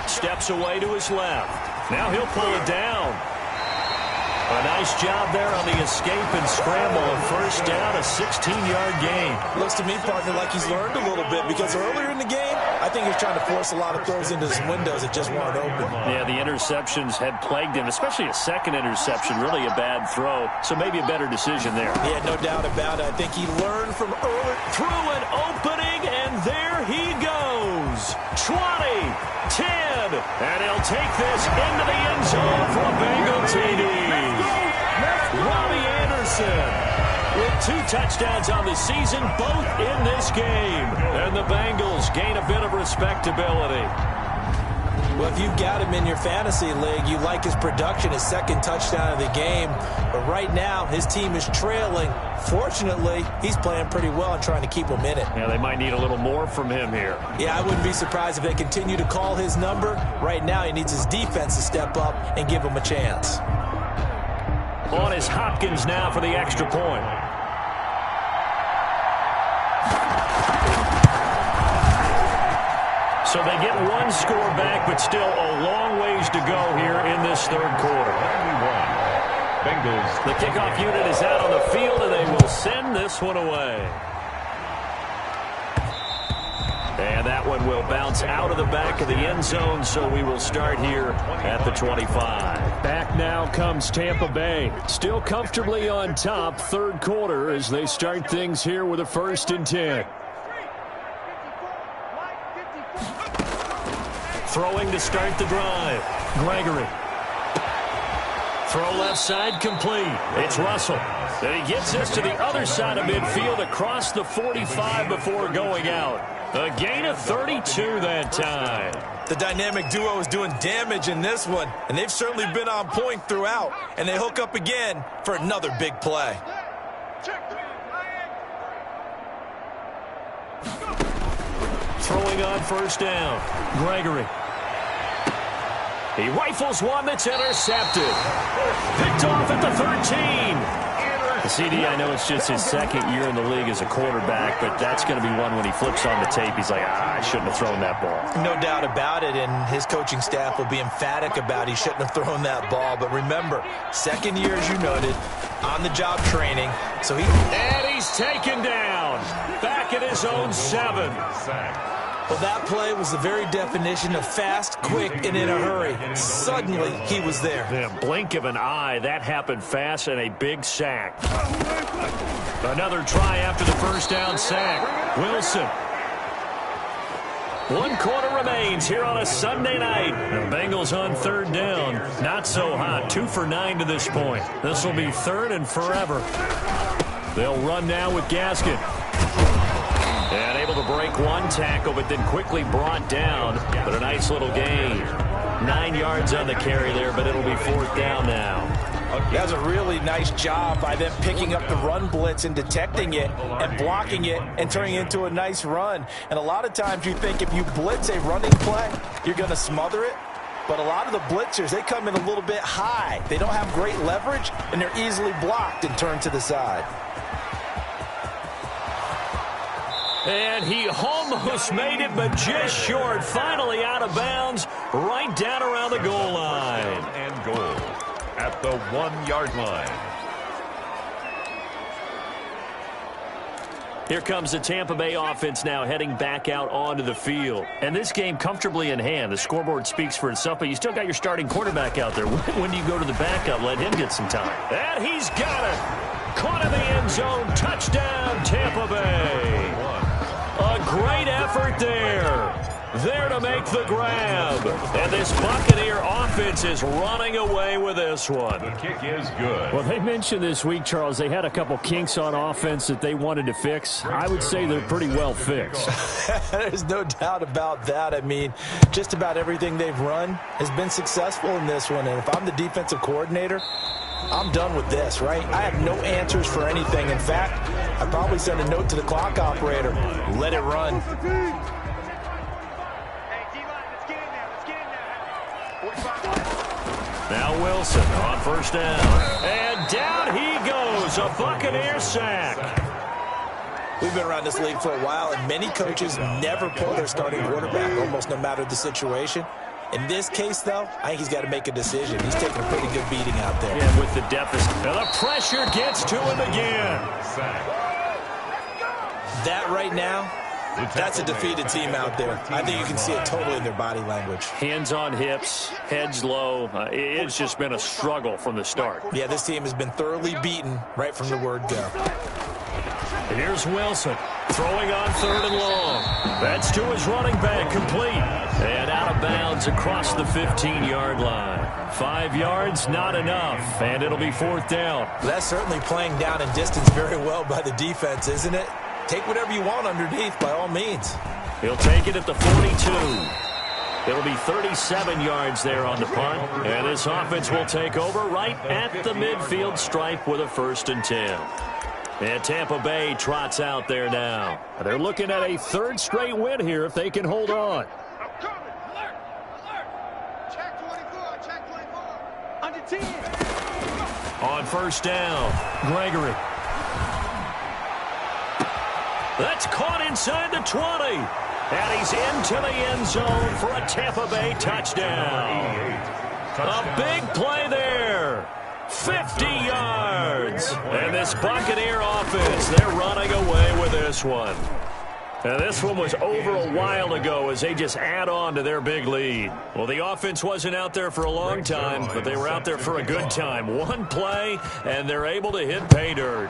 steps away to his left. Now he'll pull it down. A nice job there on the escape and scramble. A first down, a 16-yard gain. Looks to me, partner, like he's learned a little bit, because earlier in the game, I think he was trying to force a lot of throws into some windows that just weren't open. Yeah, the interceptions had plagued him, especially a second interception, really a bad throw. So maybe a better decision there. Yeah, no doubt about it. I think he learned from early. Through an opening, and there he goes. 20, 10, and he'll take this into the end zone for a Bengal TD. Robbie Anderson with 2 touchdowns on the season, both in this game. And the Bengals gain a bit of respectability. Well, if you've got him in your fantasy league, you like his production, his second touchdown of the game. But right now, his team is trailing. Fortunately, he's playing pretty well and trying to keep them in it. Yeah, they might need a little more from him here. Yeah, I wouldn't be surprised if they continue to call his number. Right now, he needs his defense to step up and give him a chance. On is Hopkins now for the extra point. So they get 1 score back, but still a long ways to go here in this third quarter. Bengals. The kickoff unit is out on the field, and they will send this one away. And that one will bounce out of the back of the end zone, so we will start here at the 25. Back now comes Tampa Bay. Still comfortably on top, third quarter, as they start things here with a 1st and 10. Throwing to start the drive. Gregory. Throw left side complete. It's Russell. And he gets this to the other side of midfield across the 45 before going out. A gain of 32 that time. The dynamic duo is doing damage in this one, and they've certainly been on point throughout. And they hook up again for another big play. Throwing on first down. Gregory. He rifles one that's intercepted. Picked off at the 13. CD, I know it's just his second year in the league as a quarterback, but that's going to be one when he flips on the tape, he's like, I shouldn't have thrown that ball. No doubt about it, and his coaching staff will be emphatic about he shouldn't have thrown that ball. But remember, second year, as you noted, on-the-job training. So And he's taken down. Back at his own 7. Well, that play was the very definition of fast, quick, and in a hurry. Suddenly, he was there. In a blink of an eye, that happened fast, and a big sack. Another try after the first down sack. Wilson. 1 quarter remains here on a Sunday night. The Bengals on third down. Not so hot. 2 for 9 to this point. This will be 3rd and forever. They'll run now with Gaskin. And able to break 1 tackle, but then quickly brought down. But a nice little gain. 9 yards on the carry there, but it'll be 4th down now. That was a really nice job by them picking up the run blitz and detecting it and blocking it and turning it into a nice run. And a lot of times you think if you blitz a running play, you're going to smother it. But a lot of the blitzers, they come in a little bit high. They don't have great leverage, and they're easily blocked and turned to the side. And he almost made it, but just short. Finally out of bounds, right down around the goal line. And goal at the 1-yard line. Here comes the Tampa Bay offense now heading back out onto the field. And this game comfortably in hand. The scoreboard speaks for itself, but you still got your starting quarterback out there. When do you go to the backup? Let him get some time. And he's got it. Caught in the end zone. Touchdown, Tampa Bay. A great effort there. There to make the grab. And this Buccaneer offense is running away with this one. The kick is good. Well, they mentioned this week, Charles, they had a couple kinks on offense that they wanted to fix. I would say they're pretty well fixed. There's no doubt about that. I mean, just about everything they've run has been successful in this one. And if I'm the defensive coordinator, I'm done with this, right? I have no answers for anything. In fact, I'd probably send a note to the clock operator. Let it run. Now Wilson on first down. And down he goes. A Buccaneer sack. We've been around this league for a while, and many coaches never pull their starting quarterback, almost no matter the situation. In this case, though, I think he's got to make a decision. He's taking a pretty good beating out there. Yeah, with the deficit. And the pressure gets to him again. That right now, that's a defeated team out there. I think you can see it totally in their body language. Hands on hips, heads low. It's just been a struggle from the start. Yeah, this team has been thoroughly beaten right from the word go. Here's Wilson throwing on third and long. That's to his running back, complete. And out of bounds across the 15-yard line. 5 yards, not enough, and it'll be fourth down. That's certainly playing down in distance very well by the defense, isn't it? Take whatever you want underneath, by all means. He'll take it at the 42. It'll be 37 yards there on the punt. And this offense will take over right at the midfield stripe with a 1st and 10. And Tampa Bay trots out there now. They're looking at a 3rd straight win here if they can hold on. On first down, Gregory. That's caught inside the 20. And he's into the end zone for a Tampa Bay touchdown. A big play there. 50 yards. And this Buccaneer offense, they're running away with this one. And this one was over a while ago as they just add on to their big lead. Well, the offense wasn't out there for a long time, but they were out there for a good time. One play, and they're able to hit pay dirt.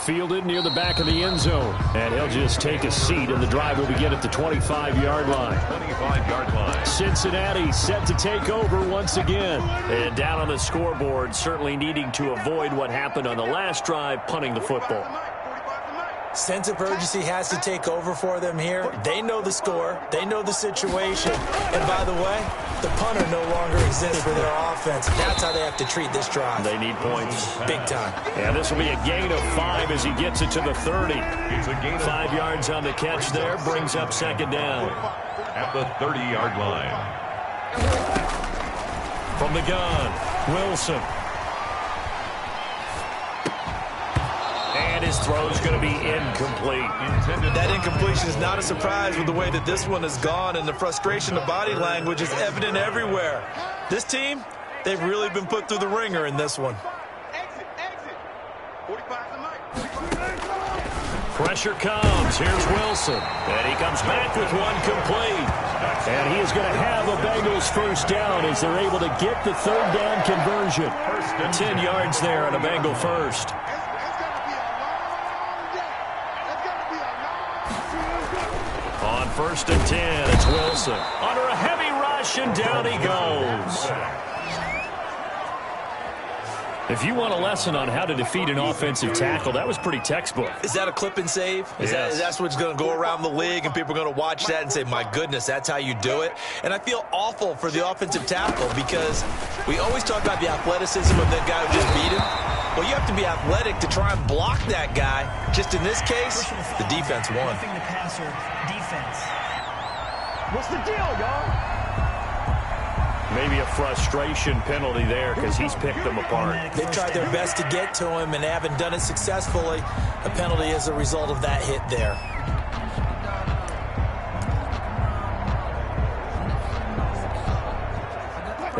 Fielded near the back of the end zone. And he'll just take a seat, and the drive will begin at the 25-yard line. 25-yard line. Cincinnati set to take over once again. And down on the scoreboard, certainly needing to avoid what happened on the last drive, punting the football. Sense of urgency has to take over for them here. They know the score. They know the situation. And by the way, the punter no longer exists for their offense. That's how they have to treat this drive. They need points. Big time. And this will be a gain of 5 as he gets it to the 30. 5 yards on the catch there. Brings up 2nd down. At the 30-yard line. From the gun, Wilson. And his throw is going to be incomplete. That incompletion is not a surprise with the way that this one has gone, and the frustration of body language is evident everywhere. This team, they've really been put through the ringer in this one. Pressure comes. Here's Wilson. And he comes back with one complete. And he is going to have a Bengals 1st down as they're able to get the 3rd down conversion. 10 yards there on a Bengal 1st. On 1st and 10, it's Wilson. Under a heavy rush, and down he goes. If you want a lesson on how to defeat an offensive tackle, that was pretty textbook. Is that a clip and save? Yes. That's what's going to go around the league, and people are going to watch that and say, my goodness, that's how you do it? And I feel awful for the offensive tackle because we always talk about the athleticism of that guy who just beat him. Well, you have to be athletic to try and block that guy. Just in this case, the defense won. Roughing the passer, defense. What's the deal, y'all? Maybe a frustration penalty there because he's picked them apart. They've tried their best to get to him and haven't done it successfully. A penalty is a result of that hit there.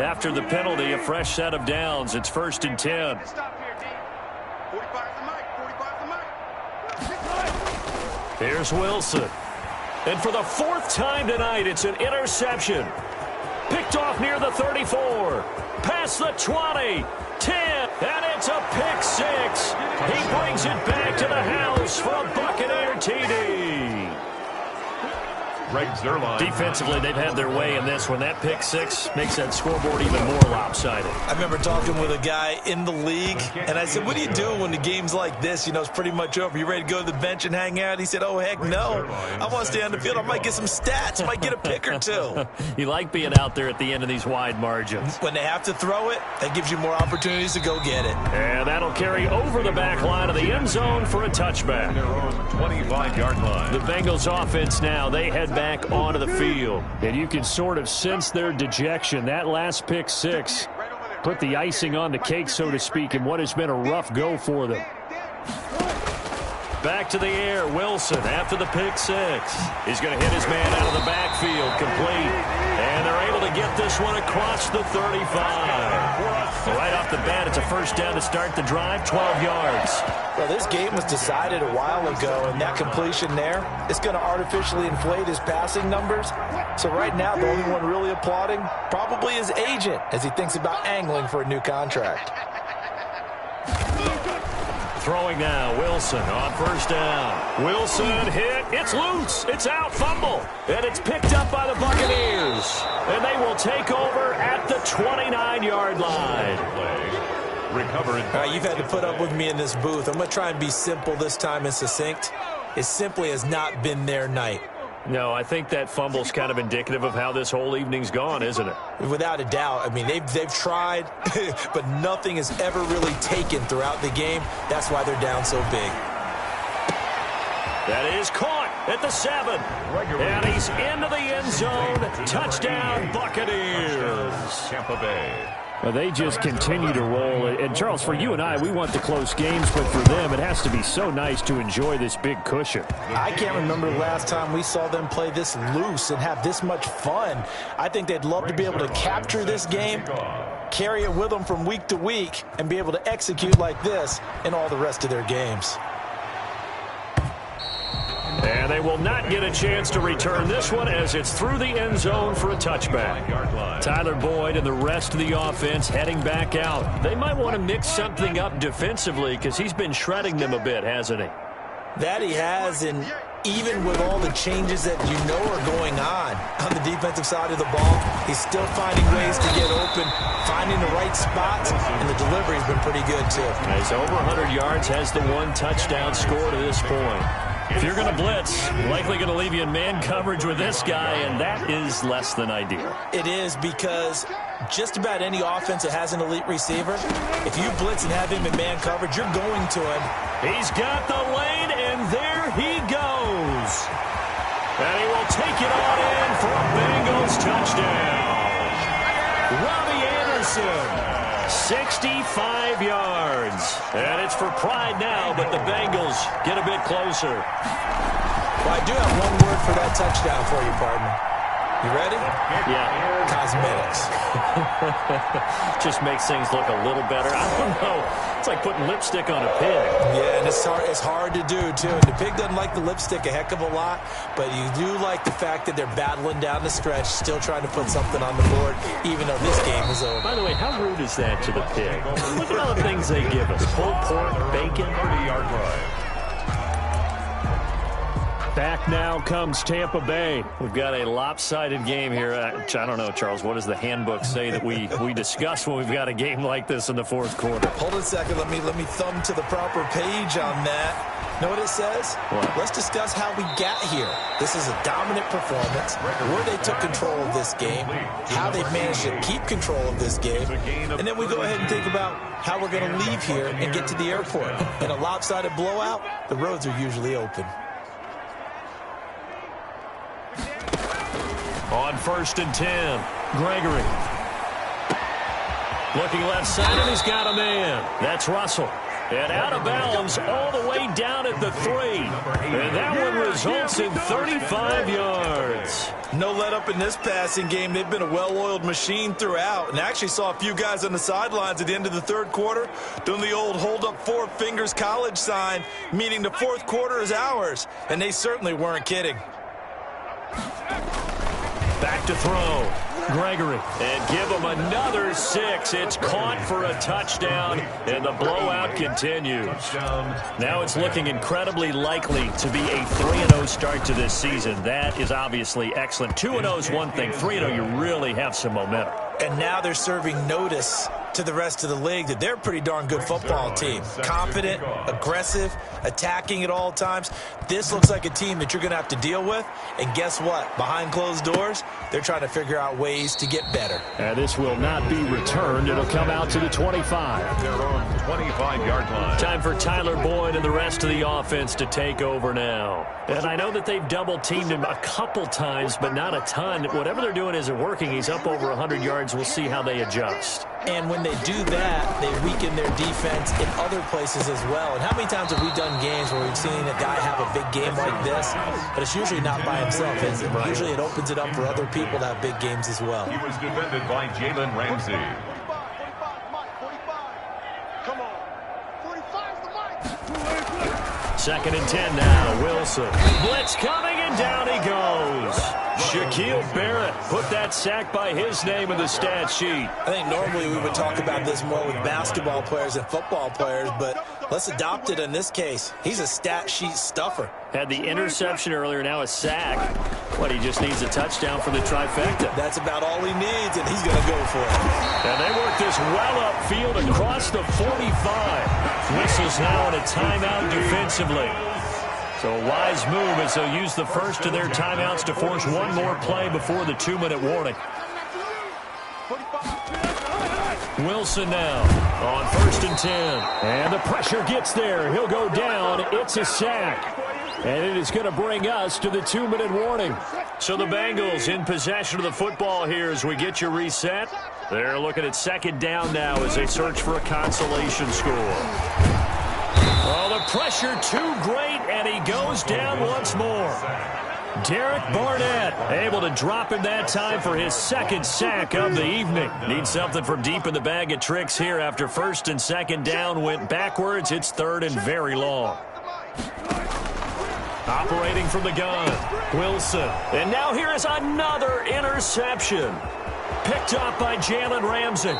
After the penalty, a fresh set of downs. It's 1st and 10. Here's Wilson. And for the 4th time tonight, it's an interception. Picked off near the 34. Past the 20. 10. And it's a pick 6. He brings it back to the house for a Buccaneer TD. Greg Zuerlein. Defensively, they've had their way in this one. That pick six makes that scoreboard even more lopsided. I remember talking with a guy in the league, and I said, what do you do when the game's like this? You know, it's pretty much over. You ready to go to the bench and hang out? He said, oh, heck no. I want to stay on the field. I might get some stats. I might get a pick or two. You like being out there at the end of these wide margins. When they have to throw it, that gives you more opportunities to go get it. And that'll carry over the back line of the end zone for a touchback. 25-yard line. The Bengals offense now, they head back onto the field. And you can sort of sense their dejection. That last pick six put the icing on the cake, so to speak, in what has been a rough go for them. Back to the air, Wilson after the pick six. He's going to hit his man out of the backfield, complete. And they're able to get this one across the 35. Right off the bat, it's a first down to start the drive, 12 yards. Well, this game was decided a while ago, and that completion there is going to artificially inflate his passing numbers. So right now, the only one really applauding probably his agent as he thinks about angling for a new contract. Throwing now, Wilson on first down. Wilson hit. It's loose. It's out. Fumble. And it's picked up by the Buccaneers. And they will take over at the 29-yard line. Recovered. All right, you've had to put up with me in this booth. I'm going to try and be simple this time and succinct. It simply has not been their night. No, I think that fumble's kind of indicative of how this whole evening's gone, isn't it? Without a doubt. I mean, they've tried, but nothing has ever really taken throughout the game. That's why they're down so big. That is caught at the 7. And he's into the end zone. Touchdown, Buccaneers. Tampa Bay. Well, they just continue to roll. And, Charles, for you and I, we want the close games, but for them, it has to be so nice to enjoy this big cushion. I can't remember the last time we saw them play this loose and have this much fun. I think they'd love to be able to capture this game, carry it with them from week to week, and be able to execute like this in all the rest of their games. And they will not get a chance to return this one as it's through the end zone for a touchback. Tyler Boyd and the rest of the offense heading back out. They might want to mix something up defensively because he's been shredding them a bit, hasn't he? That he has, and even with all the changes that you know are going on the defensive side of the ball, he's still finding ways to get open, finding the right spots, and the delivery's been pretty good too. He's over 100 yards, has the 1 touchdown score to this point. If you're going to blitz, likely going to leave you in man coverage with this guy, and that is less than ideal. It is, because just about any offense that has an elite receiver, if you blitz and have him in man coverage, you're going to him. He's got the lane, and there he goes. And he will take it on in for a Bengals touchdown. Robbie Anderson. 65 yards. And it's for pride now, but the Bengals get a bit closer. Well, I do have one word for that touchdown for you, partner. You ready? Yeah. Cosmetics. Just makes things look a little better. I don't know. It's like putting lipstick on a pig. Yeah, and it's hard to do, too. And the pig doesn't like the lipstick a heck of a lot, but you do like the fact that they're battling down the stretch, still trying to put something on the board, even though this game is over. By the way, how rude is that to the pig? Look at all the things they give us. Pulled pork, bacon. 30-yard drive. Back now comes Tampa Bay. We've got a lopsided game here. I don't know, Charles, what does the handbook say that we discuss when we've got a game like this in the fourth quarter? Hold on a second. Let me thumb to the proper page on that. Know what it says? What? Let's discuss how we got here. This is a dominant performance, where they took control of this game, how they've managed to keep control of this game, and then we go ahead and think about how we're going to leave here and get to the airport. In a lopsided blowout, the roads are usually open. On 1st and 10, Gregory. Looking left side, and he's got a man. That's Russell. And out of bounds all the way down at the 3. And that one results in 35 yards. No let up in this passing game. They've been a well-oiled machine throughout. And I actually saw a few guys on the sidelines at the end of the third quarter doing the old hold up 4 fingers college sign, meaning the fourth quarter is ours. And they certainly weren't kidding. Back to throw. Gregory. And give him another 6. It's caught for a touchdown, and the blowout continues. Now it's looking incredibly likely to be a 3-0 start to this season. That is obviously excellent. 2-0 is one thing. 3-0, you really have some momentum. And now they're serving notice to the rest of the league that they're a pretty darn good football team. Confident, aggressive, attacking at all times. This looks like a team that you're going to have to deal with. And guess what? Behind closed doors, they're trying to figure out ways to get better. And this will not be returned. It'll come out to the 25. Their own 25-yard line. Time for Tyler Boyd and the rest of the offense to take over now. And I know that they've double-teamed him a couple times, but not a ton. Whatever they're doing isn't working. He's up over 100 yards. We'll see how they adjust. And when they do that, they weaken their defense in other places as well. And how many times have we done games where we've seen a guy have a big game like this, but it's usually not by himself, is it? Usually it opens it up for other people to have big games as well. He was defended by Jalen Ramsey. 45, come on. 45's the mic. Second and 10 now. Wilson. Blitz coming, and down he goes. Shaquille Barrett put that sack by his name in the stat sheet. I think normally we would talk about this more with basketball players and football players, but let's adopt it in this case. He's a stat sheet stuffer. Had the interception earlier, now a sack. What, he just needs a touchdown for the trifecta. That's about all he needs, and he's going to go for it. And they work this well upfield across the 45. Whistles now in a timeout defensively. So a wise move as they'll use the first of their timeouts to force one more play before the 2-minute warning. Wilson now on 1st and 10. And the pressure gets there. He'll go down. It's a sack. And it is going to bring us to the 2-minute warning. So the Bengals in possession of the football here as we get you reset. They're looking at second down now as they search for a consolation score. Oh, the pressure too great, and he goes down once more. Derek Barnett able to drop him that time for his second sack of the evening. Needs something from deep in the bag of tricks here after 1st and 2nd down went backwards. It's 3rd and very long. Operating from the gun, Wilson. And now here is another interception. Picked up by Jalen Ramsey.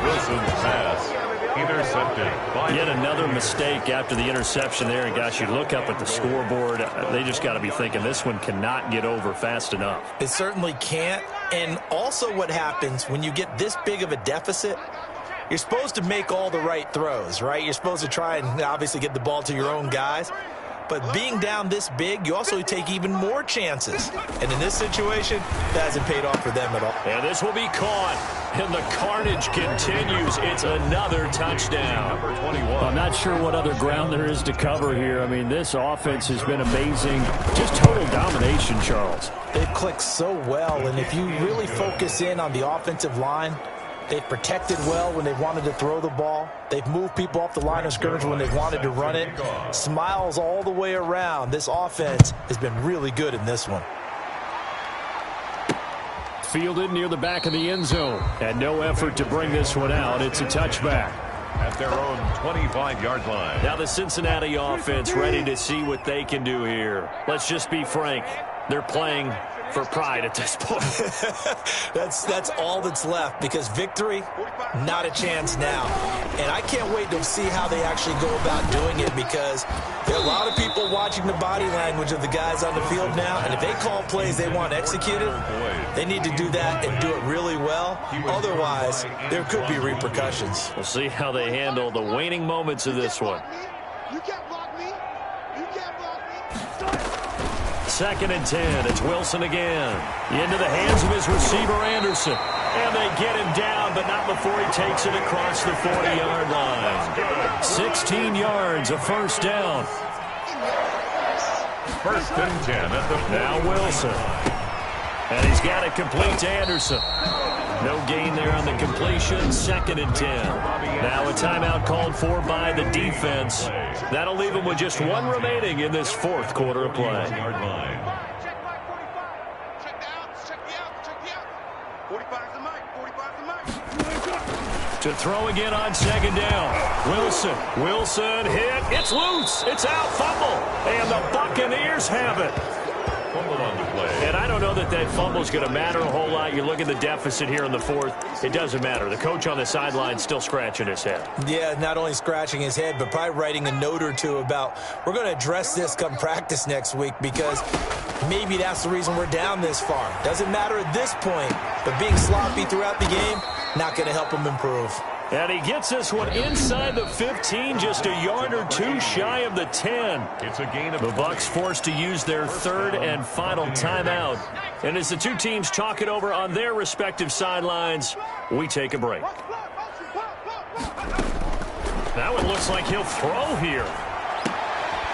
Wilson's pass intercepted. Yet another mistake after the interception there. And gosh, you look up at the scoreboard, they just got to be thinking this one cannot get over fast enough. It certainly can't. And also what happens when you get this big of a deficit, you're supposed to make all the right throws, right? You're supposed to try and obviously get the ball to your own guys. But being down this big, you also take even more chances. And in this situation, that hasn't paid off for them at all. And this will be caught. And the carnage continues. It's another touchdown. Number 21. I'm not sure what other ground there is to cover here. I mean, this offense has been amazing. Just total domination, Charles. They've clicked so well. And if you really focus in on the offensive line, they've protected well when they've wanted to throw the ball. They've moved people off the line of scrimmage when they've wanted to run it. Smiles all the way around. This offense has been really good in this one. Fielded near the back of the end zone. And no effort to bring this one out. It's a touchback. At their own 25-yard line. Now the Cincinnati offense ready to see what they can do here. Let's just be frank. They're playing for pride at this point. That's all that's left, because victory, not a chance now. And I can't wait to see how they actually go about doing it, because there are a lot of people watching the body language of the guys on the field now, and if they call plays they want executed, they need to do that and do it really well. Otherwise, there could be repercussions. We'll see how they handle the waning moments of this one. You can't block me. You can't block me. 2nd and 10. It's Wilson again. Into the hands of his receiver, Anderson. And they get him down, but not before he takes it across the 40-yard line. 16 yards, a first down. 1st and 10 at the 40. Now Wilson. And he's got it complete to Anderson. No gain there on the completion. 2nd and 10. Now a timeout called for by the defense. That'll leave them with just one remaining in this 4th quarter of play. Check back 45. Check the outs. Check the outs. Check the outs. 45's the mic. 45's the mic. To throw again on 2nd down. Wilson hit. It's loose. It's out. Fumble. And the Buccaneers have it. Fumble on the play. And I don't know that that fumble is going to matter a whole lot. You look at the deficit here in the fourth. It doesn't matter. The coach on the sideline still scratching his head. Yeah, not only scratching his head, but probably writing a note or two about we're going to address this come practice next week because maybe that's the reason we're down this far. Doesn't matter at this point, but being sloppy throughout the game, not going to help him improve. And he gets this one inside the 15, just a yard or two shy of the 10. It's a gain of The Bucs forced to use their third and final timeout. And as the two teams talk it over on their respective sidelines, we take a break. Now it looks like he'll throw here.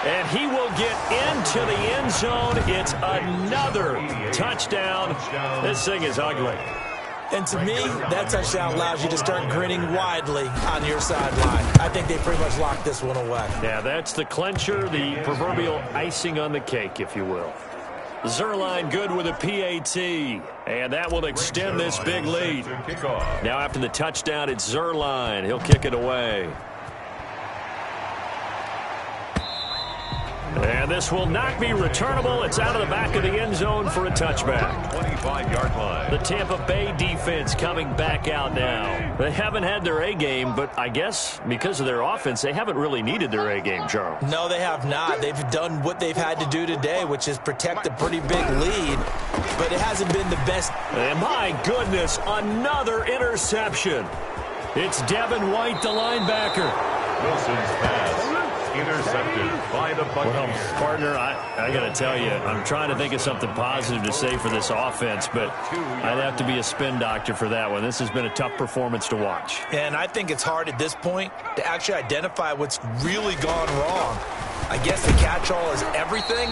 And he will get into the end zone. It's another touchdown. This thing is ugly. And to me, that touchdown allows you to start grinning widely on your sideline. I think they pretty much locked this one away. Yeah, that's the clincher, the proverbial icing on the cake, if you will. Zuerlein good with a PAT, and that will extend this big lead. Now after the touchdown, it's Zuerlein. He'll kick it away. And this will not be returnable. It's out of the back of the end zone for a touchback. 25-yard line. The Tampa Bay defense coming back out now. They haven't had their A game, but I guess because of their offense, they haven't really needed their A game, Charles. No, they have not. They've done what they've had to do today, which is protect a pretty big lead, but it hasn't been the best. And my goodness, another interception. It's Devin White, the linebacker. Wilson's pass intercepted by the Buccaneers. Well, partner, I got to tell you, I'm trying to think of something positive to say for this offense, but I'd have to be a spin doctor for that one. This has been a tough performance to watch. And I think it's hard at this point to actually identify what's really gone wrong. I guess the catch-all is everything.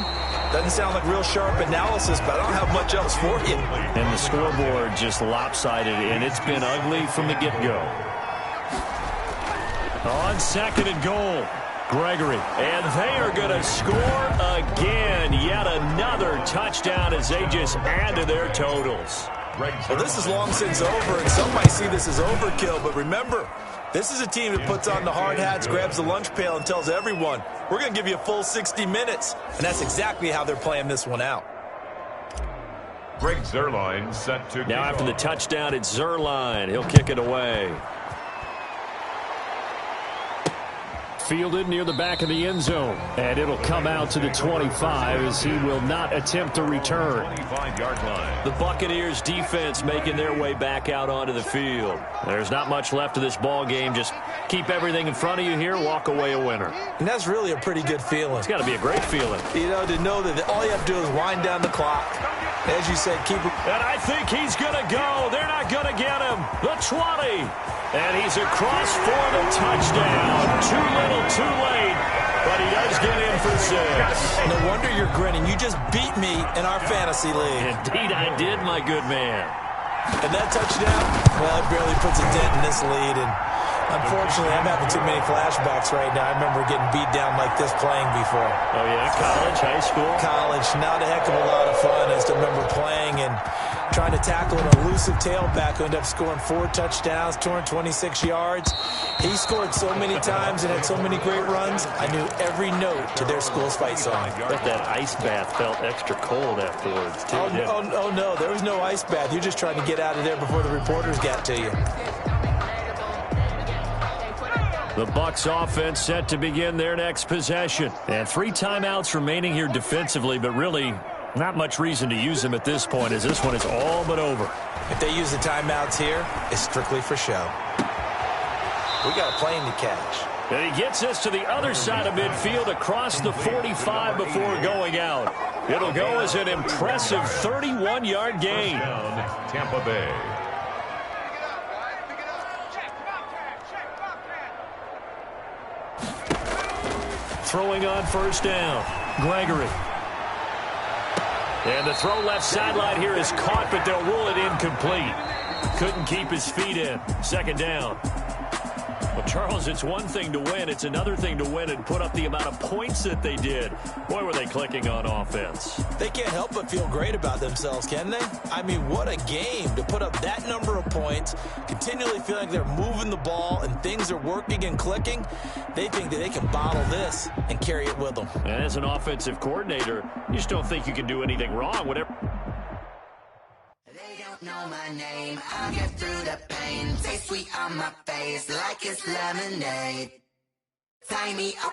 Doesn't sound like real sharp analysis, but I don't have much else for you. And the scoreboard just lopsided, and it's been ugly from the get-go. On second and goal, Gregory. And they are going to score again. Yet another touchdown as they just add to their totals. Well, this is long since over, and some might see this as overkill, but remember, this is a team that puts on the hard hats, grabs the lunch pail, and tells everyone, we're going to give you a full 60 minutes. And that's exactly how they're playing this one out. Greg Zuerlein set to now after the touchdown, it's Zuerlein. He'll kick it away. Fielded near the back of the end zone. And it'll come out to the 25 as he will not attempt to return. 25-yard line. The Buccaneers defense making their way back out onto the field. There's not much left of this ball game. Just keep everything in front of you here, walk away a winner. And that's really a pretty good feeling. It's got to be a great feeling. You know, to know that all you have to do is wind down the clock. As you said, keep it. And I think he's going to go. They're not going to get him. The 20. And he's across for the touchdown. Too little, too late. But he does get in for 6. No wonder you're grinning. You just beat me in our fantasy league. Indeed I did, my good man. And that touchdown, well, it barely puts a dent in this lead. And unfortunately, I'm having too many flashbacks right now. I remember getting beat down like this playing before. Oh, yeah? College, high school? College. Not a heck of a lot of fun. I just remember playing and trying to tackle an elusive tailback who ended up scoring 4 touchdowns, 226 yards. He scored so many times and had so many great runs, I knew every note to their school's fight song. I bet that ice bath felt extra cold afterwards, too. Oh, no, there was no ice bath. You're just trying to get out of there before the reporters got to you. The Bucs offense set to begin their next possession. And 3 timeouts remaining here defensively, but really not much reason to use them at this point as this one is all but over. If they use the timeouts here, it's strictly for show. We got a plane to catch. And he gets us to the other side of midfield across the 45 before going out. It'll go as an impressive 31-yard gain. Tampa Bay. Throwing on first down, Gregory. And the throw left sideline here is caught, but they'll rule it incomplete. Couldn't keep his feet in. Second down. Well, Charles, it's one thing to win. It's another thing to win and put up the amount of points that they did. Boy, were they clicking on offense. They can't help but feel great about themselves, can they? I mean, what a game to put up that number of points, continually feel like they're moving the ball and things are working and clicking. They think that they can bottle this and carry it with them. And as an offensive coordinator, you just don't think you can do anything wrong. Whatever. don't know my name, I'll get through the pain. Taste sweet on my face like it's lemonade. Tie me up.